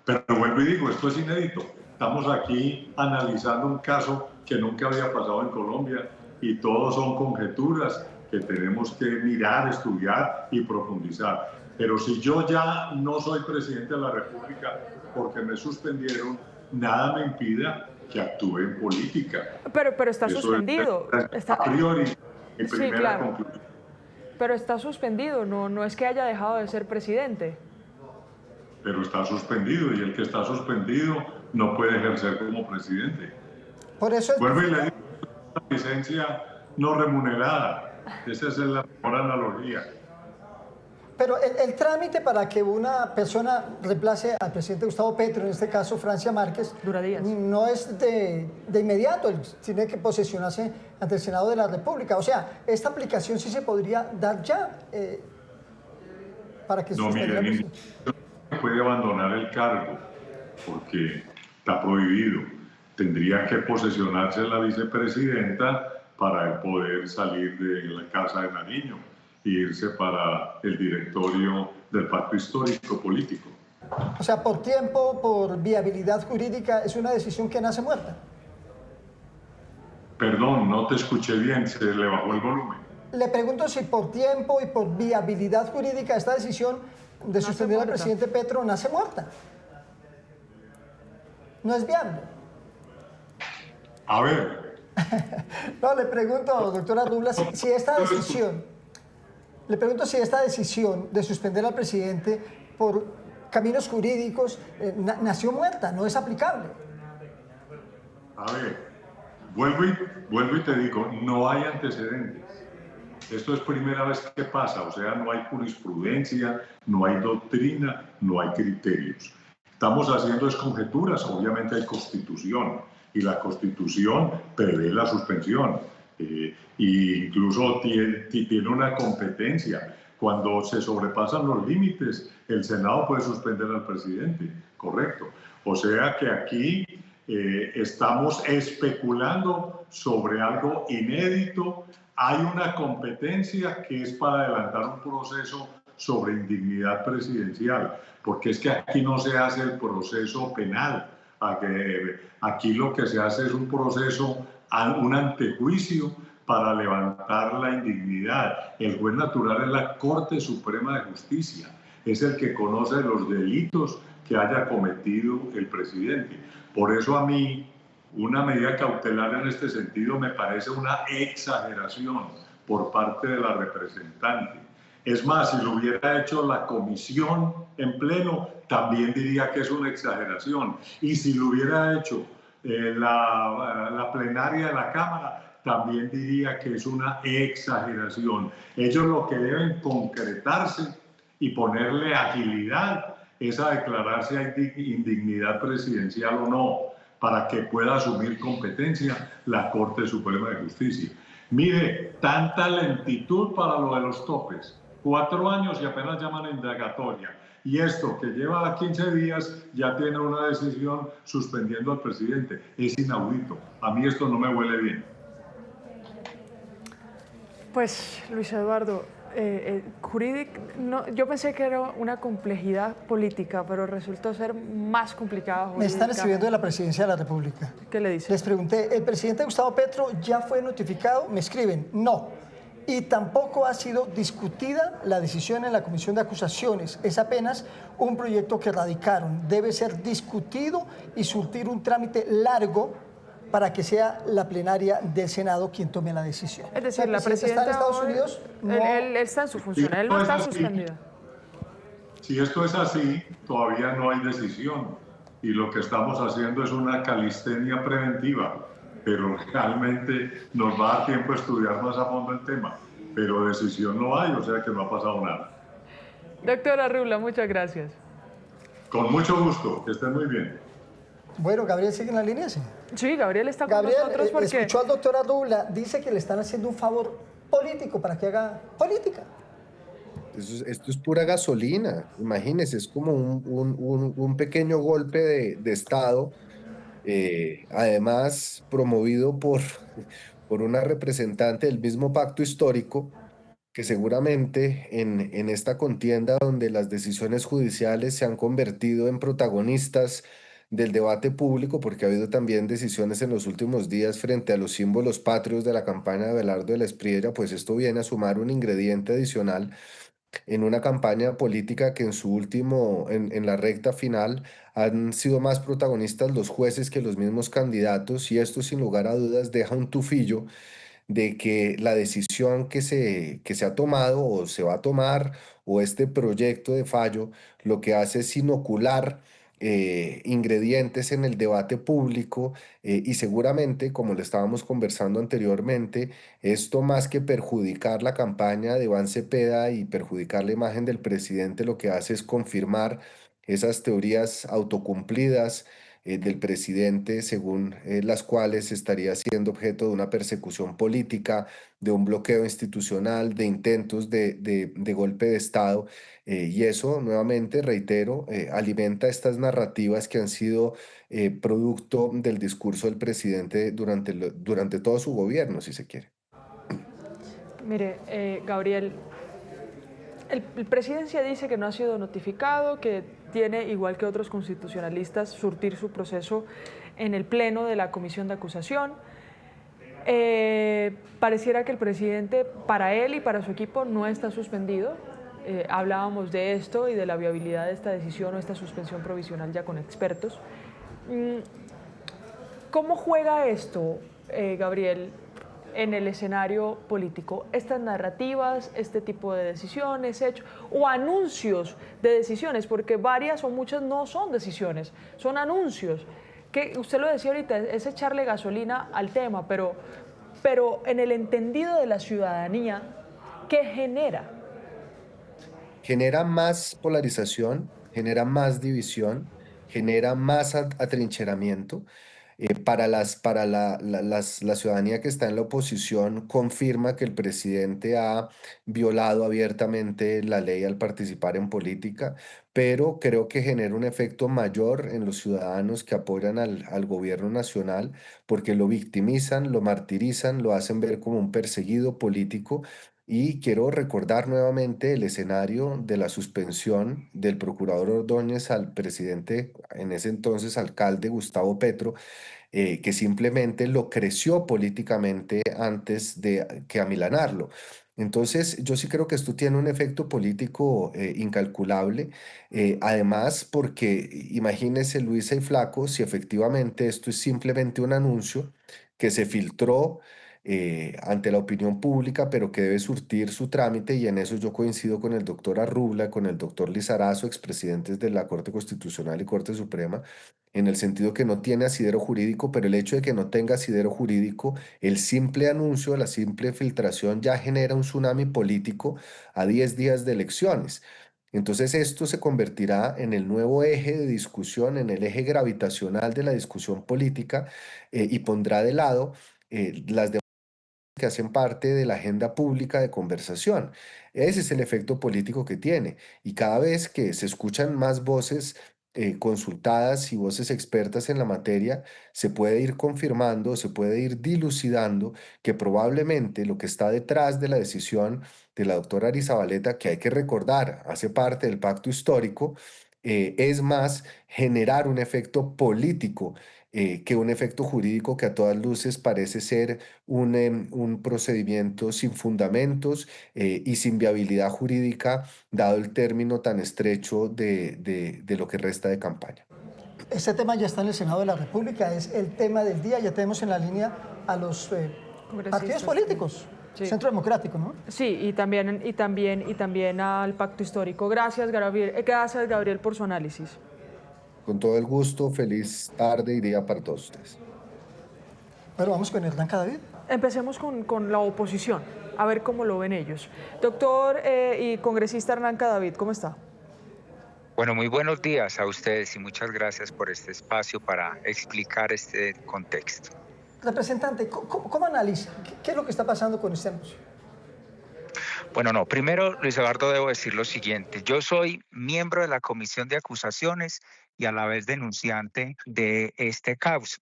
Pero vuelvo y digo, esto es inédito. Estamos aquí analizando un caso que nunca había pasado en Colombia y todos son conjeturas que tenemos que mirar, estudiar y profundizar. Pero si yo ya no soy presidente de la República porque me suspendieron, nada me impida que actúe en política. Pero está suspendido. A priori, en Sí, primera claro. conclusión. Pero está suspendido, no es que haya dejado de ser presidente. Pero está suspendido y el que está suspendido no puede ejercer como presidente. Por eso Vuelvo y le digo, una licencia no remunerada. Esa es la mejor analogía. Pero el trámite para que una persona reemplace al presidente Gustavo Petro, en este caso Francia Márquez, Dura días. no es de inmediato, él tiene que posesionarse ante el Senado de la República. O sea, esta aplicación sí se podría dar ya para que No, suspenda mire, la ningún puede abandonar el cargo porque está prohibido. Tendría que posesionarse la vicepresidenta para el poder salir de la Casa de Nariño e irse para el directorio del Pacto Histórico Político. O sea, por tiempo, por viabilidad jurídica, es una decisión que nace muerta. Perdón, no te escuché bien, se le bajó el volumen. Le pregunto si por tiempo y por viabilidad jurídica esta decisión de suspender al muerta. presidente Petro nace muerta. No es viable. A ver, No, le pregunto, doctora Rubla, si esta decisión, le pregunto si esta decisión de suspender al presidente por caminos jurídicos nació muerta, no es aplicable. a ver, vuelvo y te digo, no hay antecedentes. Esto es primera vez que pasa, o sea, no hay jurisprudencia, no hay doctrina, no hay criterios. Estamos haciendo conjeturas, obviamente hay constitución y la constitución prevé la suspensión e incluso tiene una competencia. Cuando se sobrepasan los límites, el Senado puede suspender al presidente, correcto. O sea que aquí estamos especulando sobre algo inédito. Hay una competencia que es para adelantar un proceso sobre indignidad presidencial, porque es que aquí no se hace el proceso penal, aquí lo que se hace es un proceso, un antejuicio para levantar la indignidad. El juez natural es la Corte Suprema de Justicia, es el que conoce los delitos que haya cometido el presidente. Por eso a mí una medida cautelar en este sentido me parece una exageración por parte de la representante. Es más, si lo hubiera hecho la comisión en pleno, también diría que es una exageración. Y si lo hubiera hecho la plenaria de la Cámara, también diría que es una exageración. Ellos lo que deben concretarse y ponerle agilidad es a declarar si hay indignidad presidencial o no, para que pueda asumir competencia la Corte Suprema de Justicia. Mire, tanta lentitud para lo de los topes. 4 años y apenas llaman a indagatoria. Y esto que lleva 15 días ya tiene una decisión suspendiendo al presidente. Es inaudito. A mí esto no me huele bien. Pues, Luis Eduardo, yo pensé que era una complejidad política, pero resultó ser más complicada Me están escribiendo de la Presidencia de la República. ¿Qué le dice? Les pregunté, ¿el presidente Gustavo Petro ya fue notificado? Me escriben, no. Y tampoco ha sido discutida la decisión en la Comisión de Acusaciones. Es apenas un proyecto que radicaron. Debe ser discutido y surtir un trámite largo para que sea la plenaria del Senado quien tome la decisión. Es decir, ¿El la presidente presidenta está en Estados hoy, Unidos? No. él está en su función, él no está suspendido. Si esto es así, todavía no hay decisión. Y lo que estamos haciendo es una calistenia preventiva. Pero realmente nos va a dar tiempo a estudiar más a fondo el tema. Pero decisión no hay, o sea que no ha pasado nada. Doctora Rubla, muchas gracias. Con mucho gusto, que estén muy bien. Bueno, Gabriel sigue en la línea, sí. Sí, Gabriel está con Gabriel, nosotros porque... escuchó al doctor Rubla, dice que le están haciendo un favor político para que haga política. Esto es pura gasolina, imagínense, es como un pequeño golpe de Estado, además promovido por una representante del mismo pacto histórico, que seguramente en esta contienda donde las decisiones judiciales se han convertido en protagonistas del debate público, porque ha habido también decisiones en los últimos días frente a los símbolos patrios de la campaña de Abelardo de la Espriella, pues esto viene a sumar un ingrediente adicional en una campaña política que en la recta final han sido más protagonistas los jueces que los mismos candidatos, y esto sin lugar a dudas deja un tufillo de que la decisión que se ha tomado o se va a tomar, o este proyecto de fallo, lo que hace es inocular ingredientes en el debate público y seguramente, como lo estábamos conversando anteriormente, esto más que perjudicar la campaña de Iván Cepeda y perjudicar la imagen del presidente, lo que hace es confirmar esas teorías autocumplidas del presidente, según las cuales estaría siendo objeto de una persecución política, de un bloqueo institucional, de intentos de golpe de Estado. Y eso, nuevamente, reitero, alimenta estas narrativas que han sido producto del discurso del presidente durante todo su gobierno, si se quiere. Mire, Gabriel, el presidencia dice que no ha sido notificado, que tiene, igual que otros constitucionalistas, surtir su proceso en el pleno de la comisión de acusación. Pareciera que el presidente, para él y para su equipo, no está suspendido. Hablábamos de esto y de la viabilidad de esta decisión o esta suspensión provisional ya con expertos. ¿Cómo juega esto, Gabriel, en el escenario político? Estas narrativas, este tipo de decisiones, hechos o anuncios de decisiones, porque varias o muchas no son decisiones, son anuncios. Que usted lo decía ahorita, es echarle gasolina al tema, pero en el entendido de la ciudadanía, ¿qué genera? Genera más polarización, genera más división, genera más atrincheramiento. La ciudadanía que está en la oposición confirma que el presidente ha violado abiertamente la ley al participar en política, pero creo que genera un efecto mayor en los ciudadanos que apoyan al gobierno nacional porque lo victimizan, lo martirizan, lo hacen ver como un perseguido político. Y quiero recordar nuevamente el escenario de la suspensión del procurador Ordóñez al presidente, en ese entonces alcalde Gustavo Petro, que simplemente lo creció políticamente antes de que amilanarlo. Entonces, yo sí creo que esto tiene un efecto político incalculable. Además, porque imagínese, Luisa y Flaco, si efectivamente esto es simplemente un anuncio que se filtró ante la opinión pública, pero que debe surtir su trámite, y en eso yo coincido con el doctor Arrubla, con el doctor Lizarazo, expresidentes de la Corte Constitucional y Corte Suprema, en el sentido que no tiene asidero jurídico, pero el hecho de que no tenga asidero jurídico, el simple anuncio, la simple filtración ya genera un tsunami político a 10 días de elecciones. Entonces esto se convertirá en el nuevo eje de discusión, en el eje gravitacional de la discusión política y pondrá de lado las que hacen parte de la agenda pública de conversación. Ese es el efecto político que tiene. Y cada vez que se escuchan más voces consultadas y voces expertas en la materia, se puede ir confirmando, se puede ir dilucidando que probablemente lo que está detrás de la decisión de la doctora Arizabaleta, que hay que recordar, hace parte del pacto histórico, es más generar un efecto político que un efecto jurídico que a todas luces parece ser un procedimiento sin fundamentos y sin viabilidad jurídica, dado el término tan estrecho de lo que resta de campaña. Este tema ya está en el Senado de la República, es el tema del día. Ya tenemos en la línea a los partidos políticos, Sí. Centro Democrático, ¿no? Sí, y también al pacto histórico. Gracias, Gabriel, por su análisis. Con todo el gusto, feliz tarde y día para todos ustedes. Bueno, vamos con Hernán Cadavid. Empecemos con la oposición, a ver cómo lo ven ellos. Doctor y congresista Hernán Cadavid, ¿cómo está? Bueno, muy buenos días a ustedes y muchas gracias por este espacio para explicar este contexto. Representante, ¿cómo analiza? ¿Qué es lo que está pasando con este anuncio? Bueno, no, primero, Luis Eduardo, debo decir lo siguiente. Yo soy miembro de la Comisión de Acusaciones y a la vez denunciante de este caso.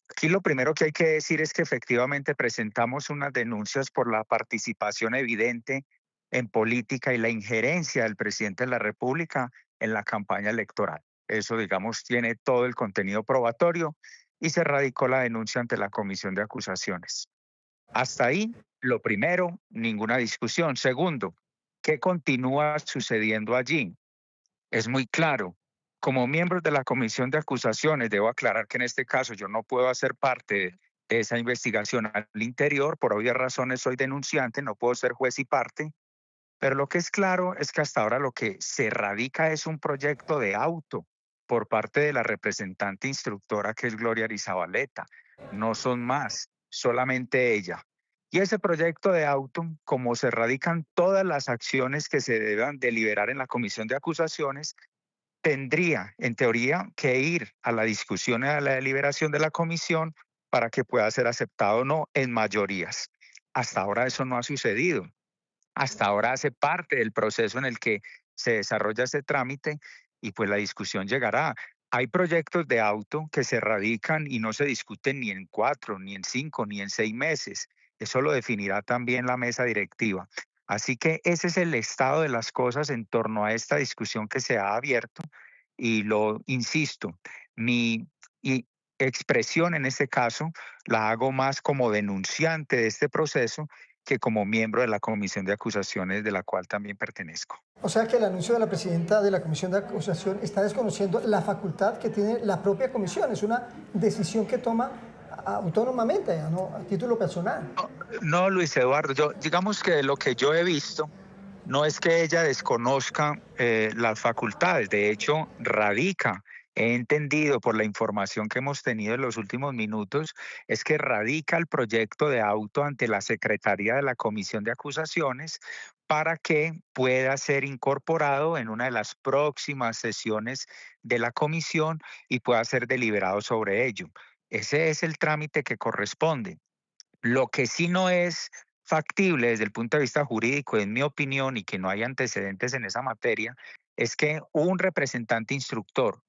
Aquí lo primero que hay que decir es que efectivamente presentamos unas denuncias por la participación evidente en política y la injerencia del presidente de la República en la campaña electoral. Eso, digamos, tiene todo el contenido probatorio y se radicó la denuncia ante la Comisión de Acusaciones. Hasta ahí, lo primero, ninguna discusión. Segundo, ¿qué continúa sucediendo allí? Es muy claro. Como miembros de la Comisión de Acusaciones, debo aclarar que en este caso yo no puedo hacer parte de esa investigación al interior. Por obvias razones soy denunciante, no puedo ser juez y parte. Pero lo que es claro es que hasta ahora lo que se radica es un proyecto de auto por parte de la representante instructora, que es Gloria Arizabaleta. No son más, solamente ella. Y ese proyecto de auto, como se radican todas las acciones que se deban deliberar en la comisión de acusaciones, tendría, en teoría, que ir a la discusión y a la deliberación de la comisión para que pueda ser aceptado o no en mayorías. Hasta ahora eso no ha sucedido. Hasta ahora hace parte del proceso en el que se desarrolla ese trámite y pues la discusión llegará. Hay proyectos de auto que se radican y no se discuten ni en 4, ni en 5, ni en 6 meses. Eso lo definirá también la mesa directiva. Así que ese es el estado de las cosas en torno a esta discusión que se ha abierto y lo insisto, mi expresión en este caso la hago más como denunciante de este proceso que como miembro de la comisión de acusaciones de la cual también pertenezco. O sea que el anuncio de la presidenta de la comisión de acusación está desconociendo la facultad que tiene la propia comisión. Es una decisión que toma autónomamente, ¿no? A título personal. No, Luis Eduardo, digamos que lo que yo he visto no es que ella desconozca las facultades, de hecho radica. He entendido por la información que hemos tenido en los últimos minutos, es que radica el proyecto de auto ante la Secretaría de la Comisión de Acusaciones para que pueda ser incorporado en una de las próximas sesiones de la comisión y pueda ser deliberado sobre ello. Ese es el trámite que corresponde. Lo que sí no es factible desde el punto de vista jurídico, en mi opinión, y que no hay antecedentes en esa materia, es que un representante instructor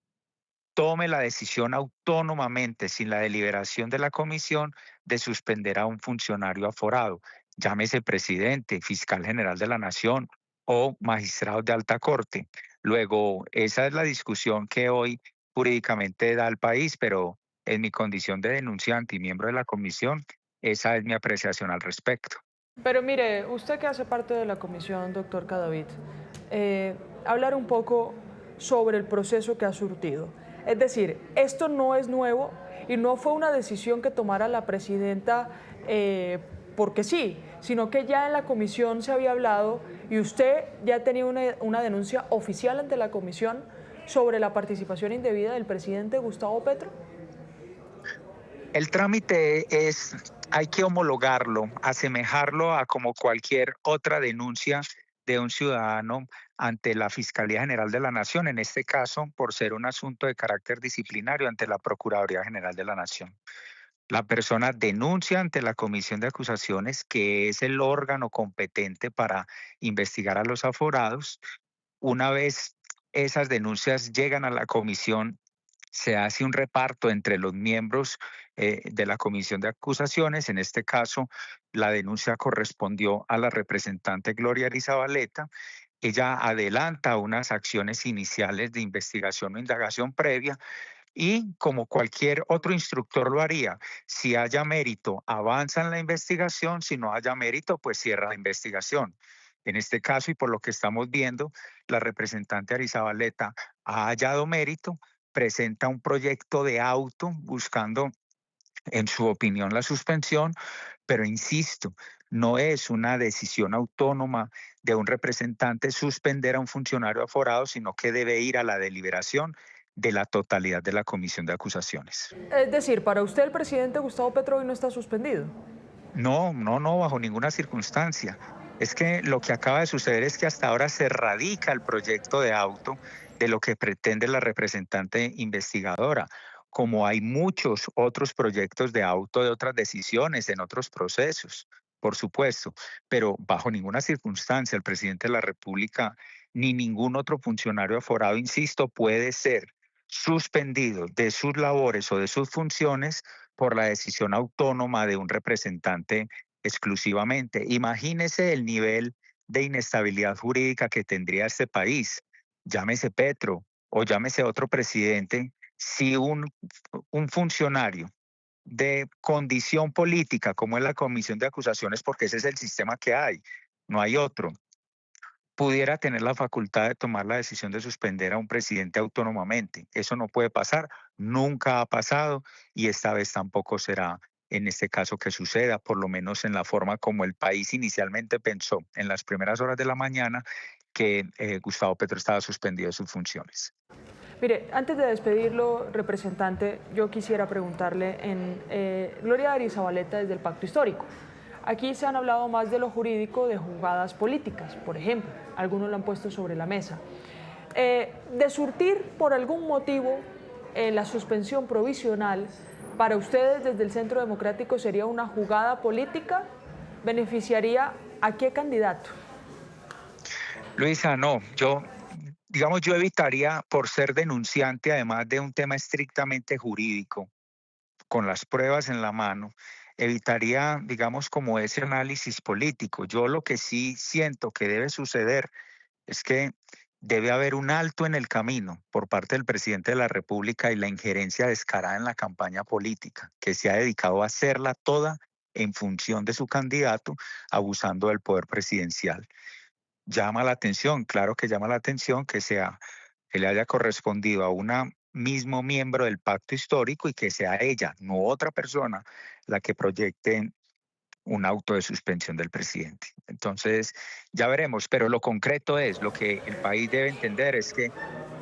tome la decisión autónomamente, sin la deliberación de la comisión, de suspender a un funcionario aforado, llámese presidente, fiscal general de la nación o magistrados de alta corte. Luego, esa es la discusión que hoy jurídicamente da al país, pero en mi condición de denunciante y miembro de la comisión, esa es mi apreciación al respecto. Pero mire, usted que hace parte de la comisión, doctor Cadavid, hablar un poco sobre el proceso que ha surtido. Es decir, esto no es nuevo y no fue una decisión que tomara la presidenta porque sí, sino que ya en la comisión se había hablado y usted ya tenía una denuncia oficial ante la comisión sobre la participación indebida del presidente Gustavo Petro. El trámite hay que homologarlo, asemejarlo a como cualquier otra denuncia de un ciudadano ante la Fiscalía General de la Nación, en este caso por ser un asunto de carácter disciplinario ante la Procuraduría General de la Nación. La persona denuncia ante la Comisión de Acusaciones, que es el órgano competente para investigar a los aforados. Una vez esas denuncias llegan a la comisión, se hace un reparto entre los miembros de la comisión de acusaciones. En este caso, la denuncia correspondió a la representante Gloria Arizabaleta. Ella adelanta unas acciones iniciales de investigación o indagación previa y, como cualquier otro instructor lo haría, si haya mérito, avanza en la investigación; si no haya mérito, pues cierra la investigación. En este caso, y por lo que estamos viendo, la representante Arizabaleta ha hallado mérito, presenta un proyecto de auto buscando, en su opinión, la suspensión, pero insisto, no es una decisión autónoma de un representante suspender a un funcionario aforado, sino que debe ir a la deliberación de la totalidad de la comisión de acusaciones. Es decir, para usted el presidente Gustavo Petro hoy no está suspendido. No, bajo ninguna circunstancia. Es que lo que acaba de suceder es que hasta ahora se radica el proyecto de auto de lo que pretende la representante investigadora. Como hay muchos otros proyectos de auto de otras decisiones en otros procesos, por supuesto, pero bajo ninguna circunstancia el presidente de la República ni ningún otro funcionario aforado, insisto, puede ser suspendido de sus labores o de sus funciones por la decisión autónoma de un representante exclusivamente. Imagínese el nivel de inestabilidad jurídica que tendría este país, llámese Petro o llámese otro presidente, si un funcionario de condición política, como es la comisión de acusaciones, porque ese es el sistema que hay, no hay otro, pudiera tener la facultad de tomar la decisión de suspender a un presidente autónomamente. Eso no puede pasar, nunca ha pasado y esta vez tampoco será en este caso que suceda, por lo menos en la forma como el país inicialmente pensó en las primeras horas de la mañana, que Gustavo Petro estaba suspendido de sus funciones. Mire, antes de despedirlo, representante, yo quisiera preguntarle Gloria Arizabaleta desde el Pacto Histórico. Aquí se han hablado más de lo jurídico, de jugadas políticas, por ejemplo, algunos lo han puesto sobre la mesa. De surtir por algún motivo la suspensión provisional, ¿para ustedes desde el Centro Democrático sería una jugada política? ¿Beneficiaría a qué candidato? Luisa, no, yo evitaría, por ser denunciante, además de un tema estrictamente jurídico, con las pruebas en la mano, evitaría, como ese análisis político. Yo lo que sí siento que debe suceder es que debe haber un alto en el camino por parte del presidente de la República y la injerencia descarada en la campaña política, que se ha dedicado a hacerla toda en función de su candidato, abusando del poder presidencial. Llama la atención, claro que llama la atención que le haya correspondido a una mismo miembro del Pacto Histórico y que sea ella, no otra persona, la que proyecte un auto de suspensión del presidente. Entonces, ya veremos, pero lo concreto es, lo que el país debe entender es que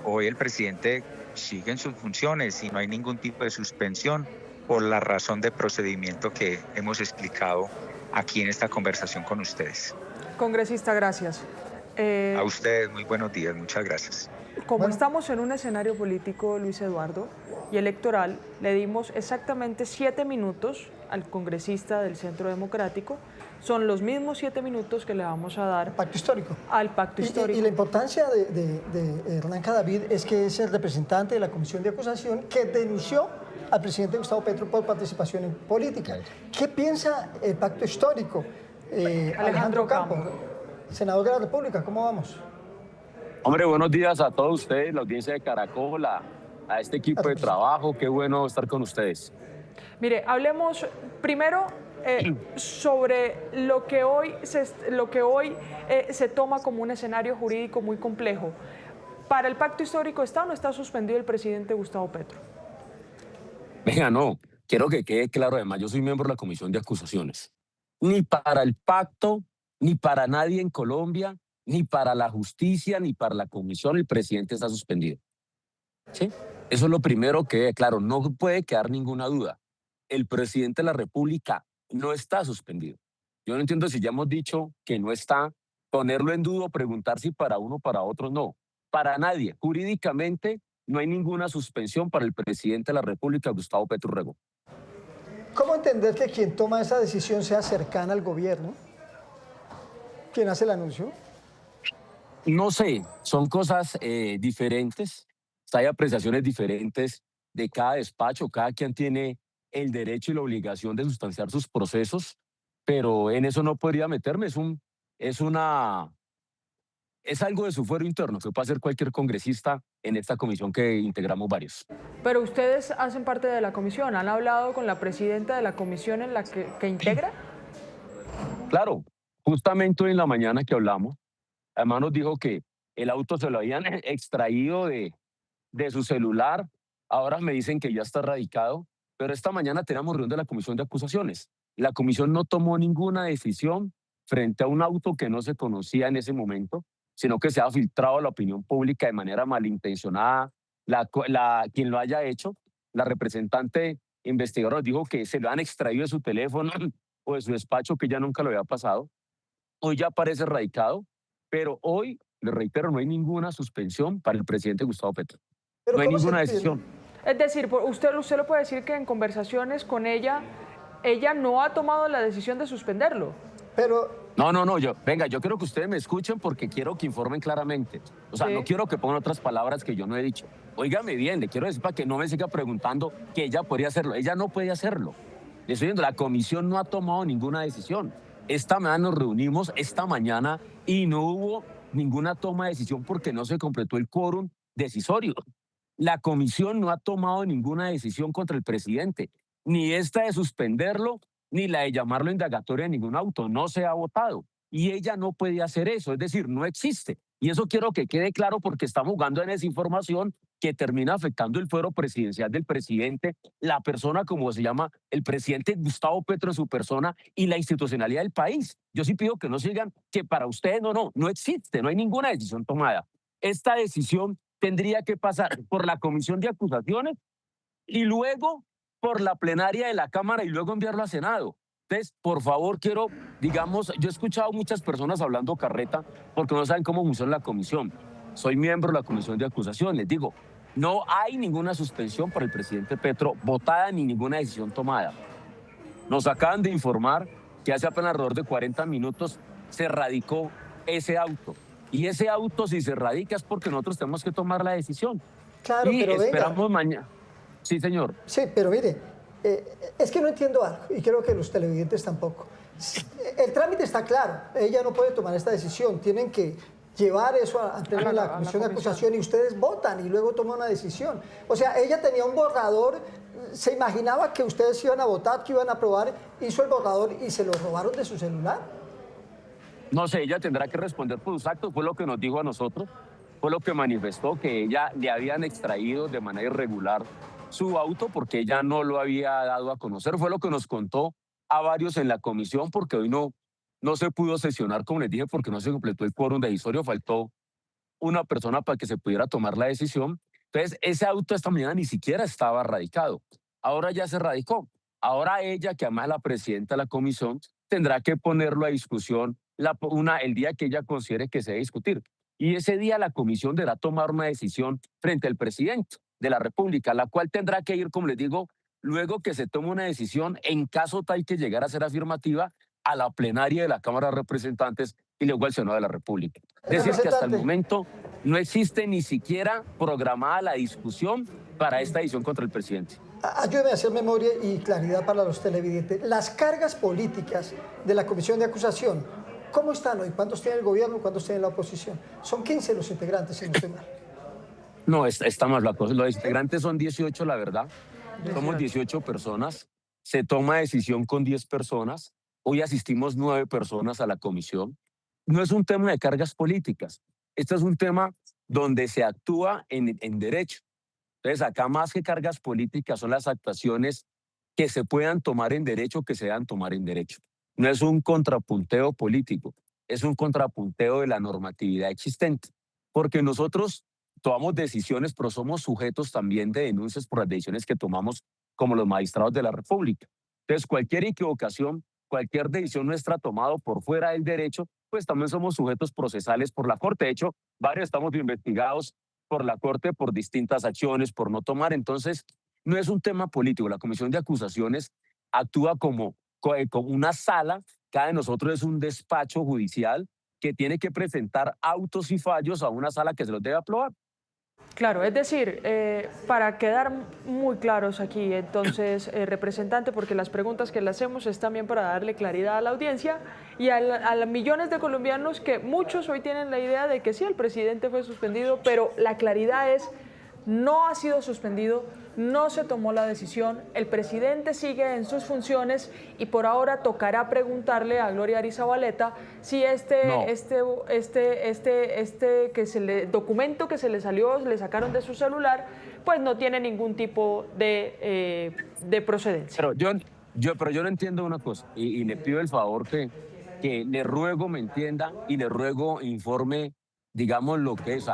hoy el presidente sigue en sus funciones y no hay ningún tipo de suspensión por la razón de procedimiento que hemos explicado aquí en esta conversación con ustedes. Congresista, gracias. A ustedes, muy buenos días, muchas gracias. Como estamos en un escenario político, Luis Eduardo, y electoral, le dimos exactamente 7 minutos al congresista del Centro Democrático. Son los mismos 7 minutos que le vamos a dar Pacto Histórico. Al Pacto Histórico. Y la importancia de Hernán Cadavid es que es el representante de la Comisión de Acusación que denunció al presidente Gustavo Petro por participación en política. ¿Qué piensa el Pacto Histórico? Alejandro Campo, senador de la República, ¿cómo vamos? Hombre, buenos días a todos ustedes, la audiencia de Caracol, a este equipo de trabajo. Qué bueno estar con ustedes. Mire, hablemos primero sobre lo que hoy se toma como un escenario jurídico muy complejo. ¿Para el Pacto Histórico está o no está suspendido el presidente Gustavo Petro? Venga, no, quiero que quede claro, además, yo soy miembro de la Comisión de Acusaciones. Ni para el pacto, ni para nadie en Colombia, ni para la justicia, ni para la comisión, el presidente está suspendido. ¿Sí? Eso es lo primero que quede claro, no puede quedar ninguna duda. El presidente de la República no está suspendido. Yo no entiendo si ya hemos dicho que no está, ponerlo en duda, preguntar si para uno o para otro, no. Para nadie. Jurídicamente no hay ninguna suspensión para el presidente de la República, Gustavo Petro Rego. ¿Cómo entender que quien toma esa decisión sea cercana al gobierno? ¿Quién hace el anuncio? No sé, son cosas diferentes, hay apreciaciones diferentes de cada despacho, cada quien tiene el derecho y la obligación de sustanciar sus procesos, pero en eso no podría meterme, es algo de su fuero interno que puede hacer cualquier congresista en esta comisión que integramos varios. Pero ustedes hacen parte de la comisión, ¿han hablado con la presidenta de la comisión en la que integra? Claro, justamente hoy en la mañana que hablamos, además nos dijo que el auto se lo habían extraído de su celular, ahora me dicen que ya está radicado, pero esta mañana teníamos reunión de la Comisión de Acusaciones. La comisión no tomó ninguna decisión frente a un auto que no se conocía en ese momento, sino que se ha filtrado a la opinión pública de manera malintencionada. Quien lo haya hecho, la representante investigadora nos dijo que se lo han extraído de su teléfono o de su despacho, que ya nunca lo había pasado. Hoy ya aparece radicado, pero hoy, le reitero, no hay ninguna suspensión para el presidente Gustavo Petro. No hay ninguna decisión. Es decir, usted lo puede decir que en conversaciones con ella no ha tomado la decisión de suspenderlo. Pero... No, yo quiero que ustedes me escuchen porque quiero que informen claramente. O sea, no quiero que pongan otras palabras que yo no he dicho. Óigame bien, le quiero decir para que no me siga preguntando que ella podría hacerlo. Ella no puede hacerlo. Le estoy diciendo, la comisión no ha tomado ninguna decisión. Esta mañana nos reunimos, y no hubo ninguna toma de decisión porque no se completó el quórum decisorio. La comisión no ha tomado ninguna decisión contra el presidente, ni esta de suspenderlo, ni la de llamarlo indagatoria en ningún auto. No se ha votado y ella no puede hacer eso, es decir, no existe. Y eso quiero que quede claro porque estamos jugando en desinformación que termina afectando el fuero presidencial del presidente, la persona, como se llama, el presidente Gustavo Petro en su persona y la institucionalidad del país. Yo sí pido que no sigan, que para ustedes no existe, no hay ninguna decisión tomada. Esta decisión tendría que pasar por la comisión de acusaciones y luego por la plenaria de la Cámara y luego enviarlo a Senado. Entonces, por favor, quiero, digamos, yo he escuchado muchas personas hablando carreta porque no saben cómo funciona la comisión. Soy miembro de la comisión de acusación. Les digo, no hay ninguna suspensión para el presidente Petro votada ni ninguna decisión tomada. Nos acaban de informar que hace apenas alrededor de 40 minutos se radicó ese auto. Y ese auto, si se radica, es porque nosotros tenemos que tomar la decisión. Claro, y pero esperamos venga. mañana. Sí, señor. Sí, pero mire, es que no entiendo algo y creo que los televidentes tampoco. El trámite está claro, ella no puede tomar esta decisión, tienen que llevar eso ante la comisión de acusación y ustedes votan y luego toman una decisión. O sea, ella tenía un borrador, se imaginaba que ustedes iban a votar, que iban a aprobar, hizo el borrador y se lo robaron de su celular. No sé, ella tendrá que responder por sus actos, fue lo que nos dijo a nosotros, fue lo que manifestó, que ella le habían extraído de manera irregular su auto porque ella no lo había dado a conocer, fue lo que nos contó a varios en la comisión, porque hoy no se pudo sesionar, como les dije, porque no se completó el quórum decisorio, faltó una persona para que se pudiera tomar la decisión. Entonces, ese auto esta mañana ni siquiera estaba radicado. Ahora ya se radicó. Ahora ella, que además es la presidenta de la comisión, tendrá que ponerlo a discusión el día que ella considere que se debe discutir. Y ese día la comisión deberá tomar una decisión frente al presidente de la República, la cual tendrá que ir, como les digo, luego que se tome una decisión, en caso tal que llegara a ser afirmativa, a la plenaria de la Cámara de Representantes y luego al Senado de la República. Es decir, que hasta el momento no existe ni siquiera programada la discusión para esta decisión contra el presidente. Ayúdeme a hacer memoria y claridad para los televidentes. Las cargas políticas de la comisión de acusación, ¿cómo están hoy? ¿Cuántos tiene el gobierno? ¿Cuántos tiene la oposición? Son 15 los integrantes, si no estoy mal. No, está más la cosa. Los integrantes son 18, la verdad. Somos 18 personas. Se toma decisión con 10 personas. Hoy asistimos 9 personas a la comisión. No es un tema de cargas políticas. Este es un tema donde se actúa en derecho. Entonces, acá más que cargas políticas son las actuaciones que se puedan tomar en derecho, que se deban tomar en derecho. No es un contrapunteo político, es un contrapunteo de la normatividad existente. Porque nosotros tomamos decisiones, pero somos sujetos también de denuncias por las decisiones que tomamos como los magistrados de la República. Entonces, cualquier equivocación, cualquier decisión nuestra tomada por fuera del derecho, pues también somos sujetos procesales por la Corte. De hecho, varios estamos investigados por la Corte por distintas acciones, por no tomar. Entonces, no es un tema político. La Comisión de Acusaciones actúa como una sala. Cada de nosotros es un despacho judicial que tiene que presentar autos y fallos a una sala que se los debe aprobar. Claro, es decir, para quedar muy claros aquí, entonces, representante, porque las preguntas que le hacemos es también para darle claridad a la audiencia y a los millones de colombianos que muchos hoy tienen la idea de que sí, el presidente fue suspendido, pero la claridad es, no ha sido suspendido, no se tomó la decisión, el presidente sigue en sus funciones y por ahora tocará preguntarle a Gloria Arizabaleta si documento que se le salió, le sacaron de su celular, pues no tiene ningún tipo de procedencia. Pero yo no entiendo una cosa y le pido el favor que le ruego me entienda y le ruego informe, digamos, lo que es.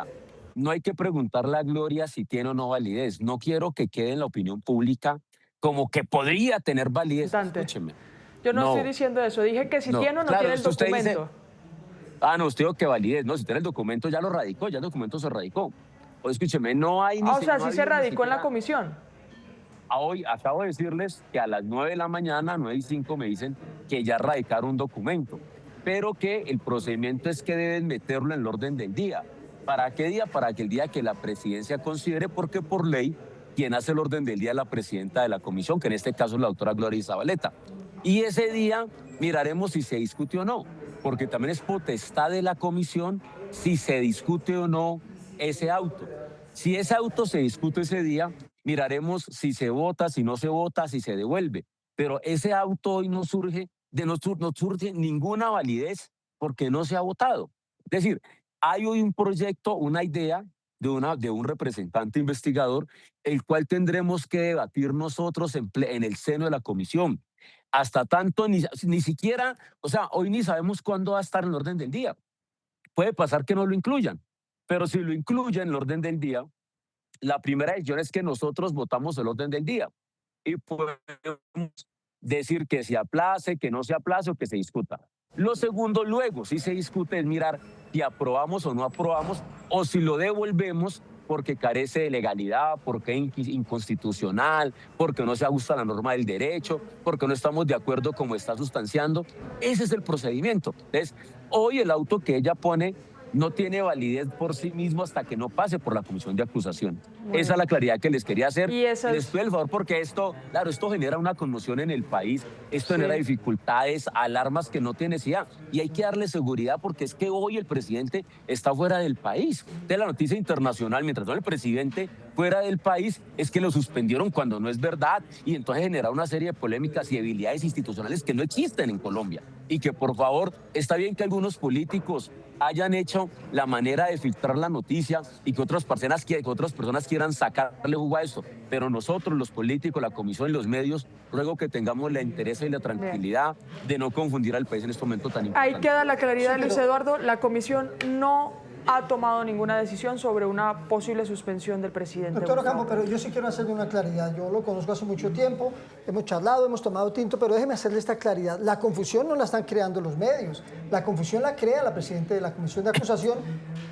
No hay que preguntarle a Gloria si tiene o no validez. No quiero que quede en la opinión pública como que podría tener validez. Escúcheme. Yo no estoy diciendo eso. Dije que si tiene o no tiene el documento. No, usted dijo que validez. No, si tiene el documento ya lo radicó, ya el documento se radicó. O escúcheme, no hay ni... O sea, sí se radicó en la comisión. Hoy acabo de decirles que a las 9 de la mañana, 9:05, me dicen que ya radicaron un documento, pero que el procedimiento es que deben meterlo en el orden del día. ¿Para qué día? Para que el día que la presidencia considere, porque por ley quien hace el orden del día es la presidenta de la comisión, que en este caso es la doctora Gloria Arizabaleta. Y ese día miraremos si se discute o no, porque también es potestad de la comisión si se discute o no ese auto. Si ese auto se discute ese día, miraremos si se vota, si no se vota, si se devuelve. Pero ese auto hoy no surge ninguna validez porque no se ha votado. Es decir, hay hoy un proyecto, una idea de un representante investigador, el cual tendremos que debatir nosotros en el seno de la comisión. Hasta tanto, ni siquiera, o sea, hoy ni sabemos cuándo va a estar en el orden del día. Puede pasar que no lo incluyan, pero si lo incluyen en el orden del día, la primera decisión es que nosotros votamos el orden del día y podemos decir que se aplace, que no se aplace o que se discuta. Lo segundo, luego, si se discute, es mirar si aprobamos o no aprobamos o si lo devolvemos porque carece de legalidad, porque es inconstitucional, porque no se ajusta a la norma del derecho, porque no estamos de acuerdo como está sustanciando. Ese es el procedimiento. Entonces, hoy el auto que ella pone no tiene validez por sí mismo hasta que no pase por la comisión de acusación. Bueno. Esa es la claridad que les quería hacer. Y les pido el favor porque esto, claro, esto genera una conmoción en el país, esto genera dificultades, alarmas que no tiene necesidad. Y hay que darle seguridad porque es que hoy el presidente está fuera del país. De la noticia internacional, mientras no el presidente fuera del país, es que lo suspendieron cuando no es verdad. Y entonces genera una serie de polémicas y debilidades institucionales que no existen en Colombia. Y que por favor, está bien que algunos políticos hayan hecho la manera de filtrar la noticia y que otras personas quieran sacarle jugo a eso. Pero nosotros, los políticos, la comisión y los medios, ruego que tengamos la interés y la tranquilidad de no confundir al país en este momento tan importante. Ahí queda la claridad, Luis Eduardo. La comisión no ha tomado ninguna decisión sobre una posible suspensión del presidente. Doctor Ocampo, pero yo sí quiero hacerle una claridad. Yo lo conozco hace mucho tiempo, hemos charlado, hemos tomado tinto, pero déjeme hacerle esta claridad. La confusión no la están creando los medios. La confusión la crea la presidenta de la comisión de acusación,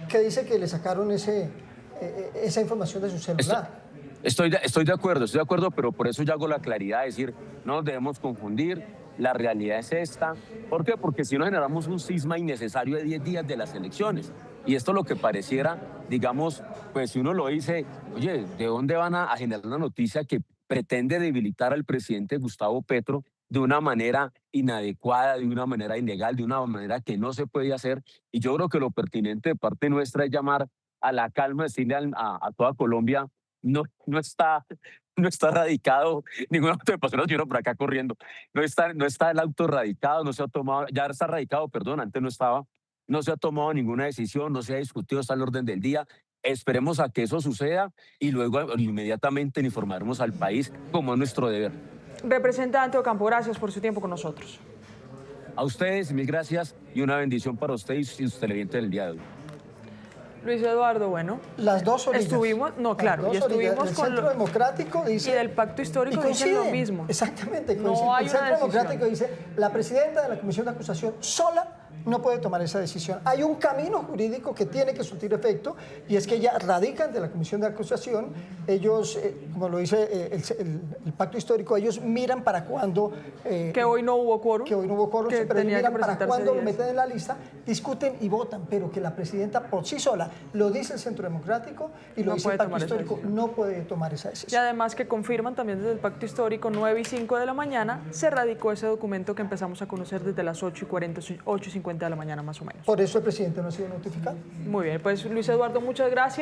que dice que le sacaron esa información de su celular. Estoy de acuerdo, pero por eso yo hago la claridad de decir, no nos debemos confundir, la realidad es esta. ¿Por qué? Porque si no generamos un cisma innecesario de 10 días de las elecciones. Y esto lo que pareciera, digamos, pues si uno lo dice, oye, ¿de dónde van a generar una noticia que pretende debilitar al presidente Gustavo Petro de una manera inadecuada, de una manera ilegal, de una manera que no se puede hacer? Y yo creo que lo pertinente de parte nuestra es llamar a la calma, decirle a toda Colombia, no está radicado ningún auto de paso, yo por acá corriendo, no está el auto radicado, no se ha tomado, ya está radicado, perdón, antes no estaba, no se ha tomado ninguna decisión, no se ha discutido, está en el orden del día. Esperemos a que eso suceda y luego inmediatamente informaremos al país como es nuestro deber. Representante Ocampo, gracias por su tiempo con nosotros. A ustedes, mil gracias y una bendición para ustedes y sus televidentes del día de hoy. Luis Eduardo, bueno. Las dos orillas. Estuvimos, no, claro, y estuvimos con el Centro Democrático dice, y del Pacto Histórico dicen lo mismo. Exactamente, no hay el Centro Democrático dice, la presidenta de la Comisión de Acusación sola no puede tomar esa decisión. Hay un camino jurídico que tiene que surtir efecto y es que ya radican de la Comisión de Acusación. Ellos, como lo dice el Pacto Histórico, ellos miran para cuándo... que hoy no hubo quórum. Que hoy no hubo quórum, pero ellos miran para cuándo lo meten en la lista, discuten y votan, pero que la presidenta por sí sola, lo dice el Centro Democrático y lo dice el Pacto Histórico, no puede tomar esa decisión. Y además que confirman también desde el Pacto Histórico, 9 y 5 de la mañana, se radicó ese documento que empezamos a conocer desde las 8:40, 8:50 de la mañana más o menos. Por eso el presidente no ha sido notificado. Muy bien, pues Luis Eduardo, muchas gracias.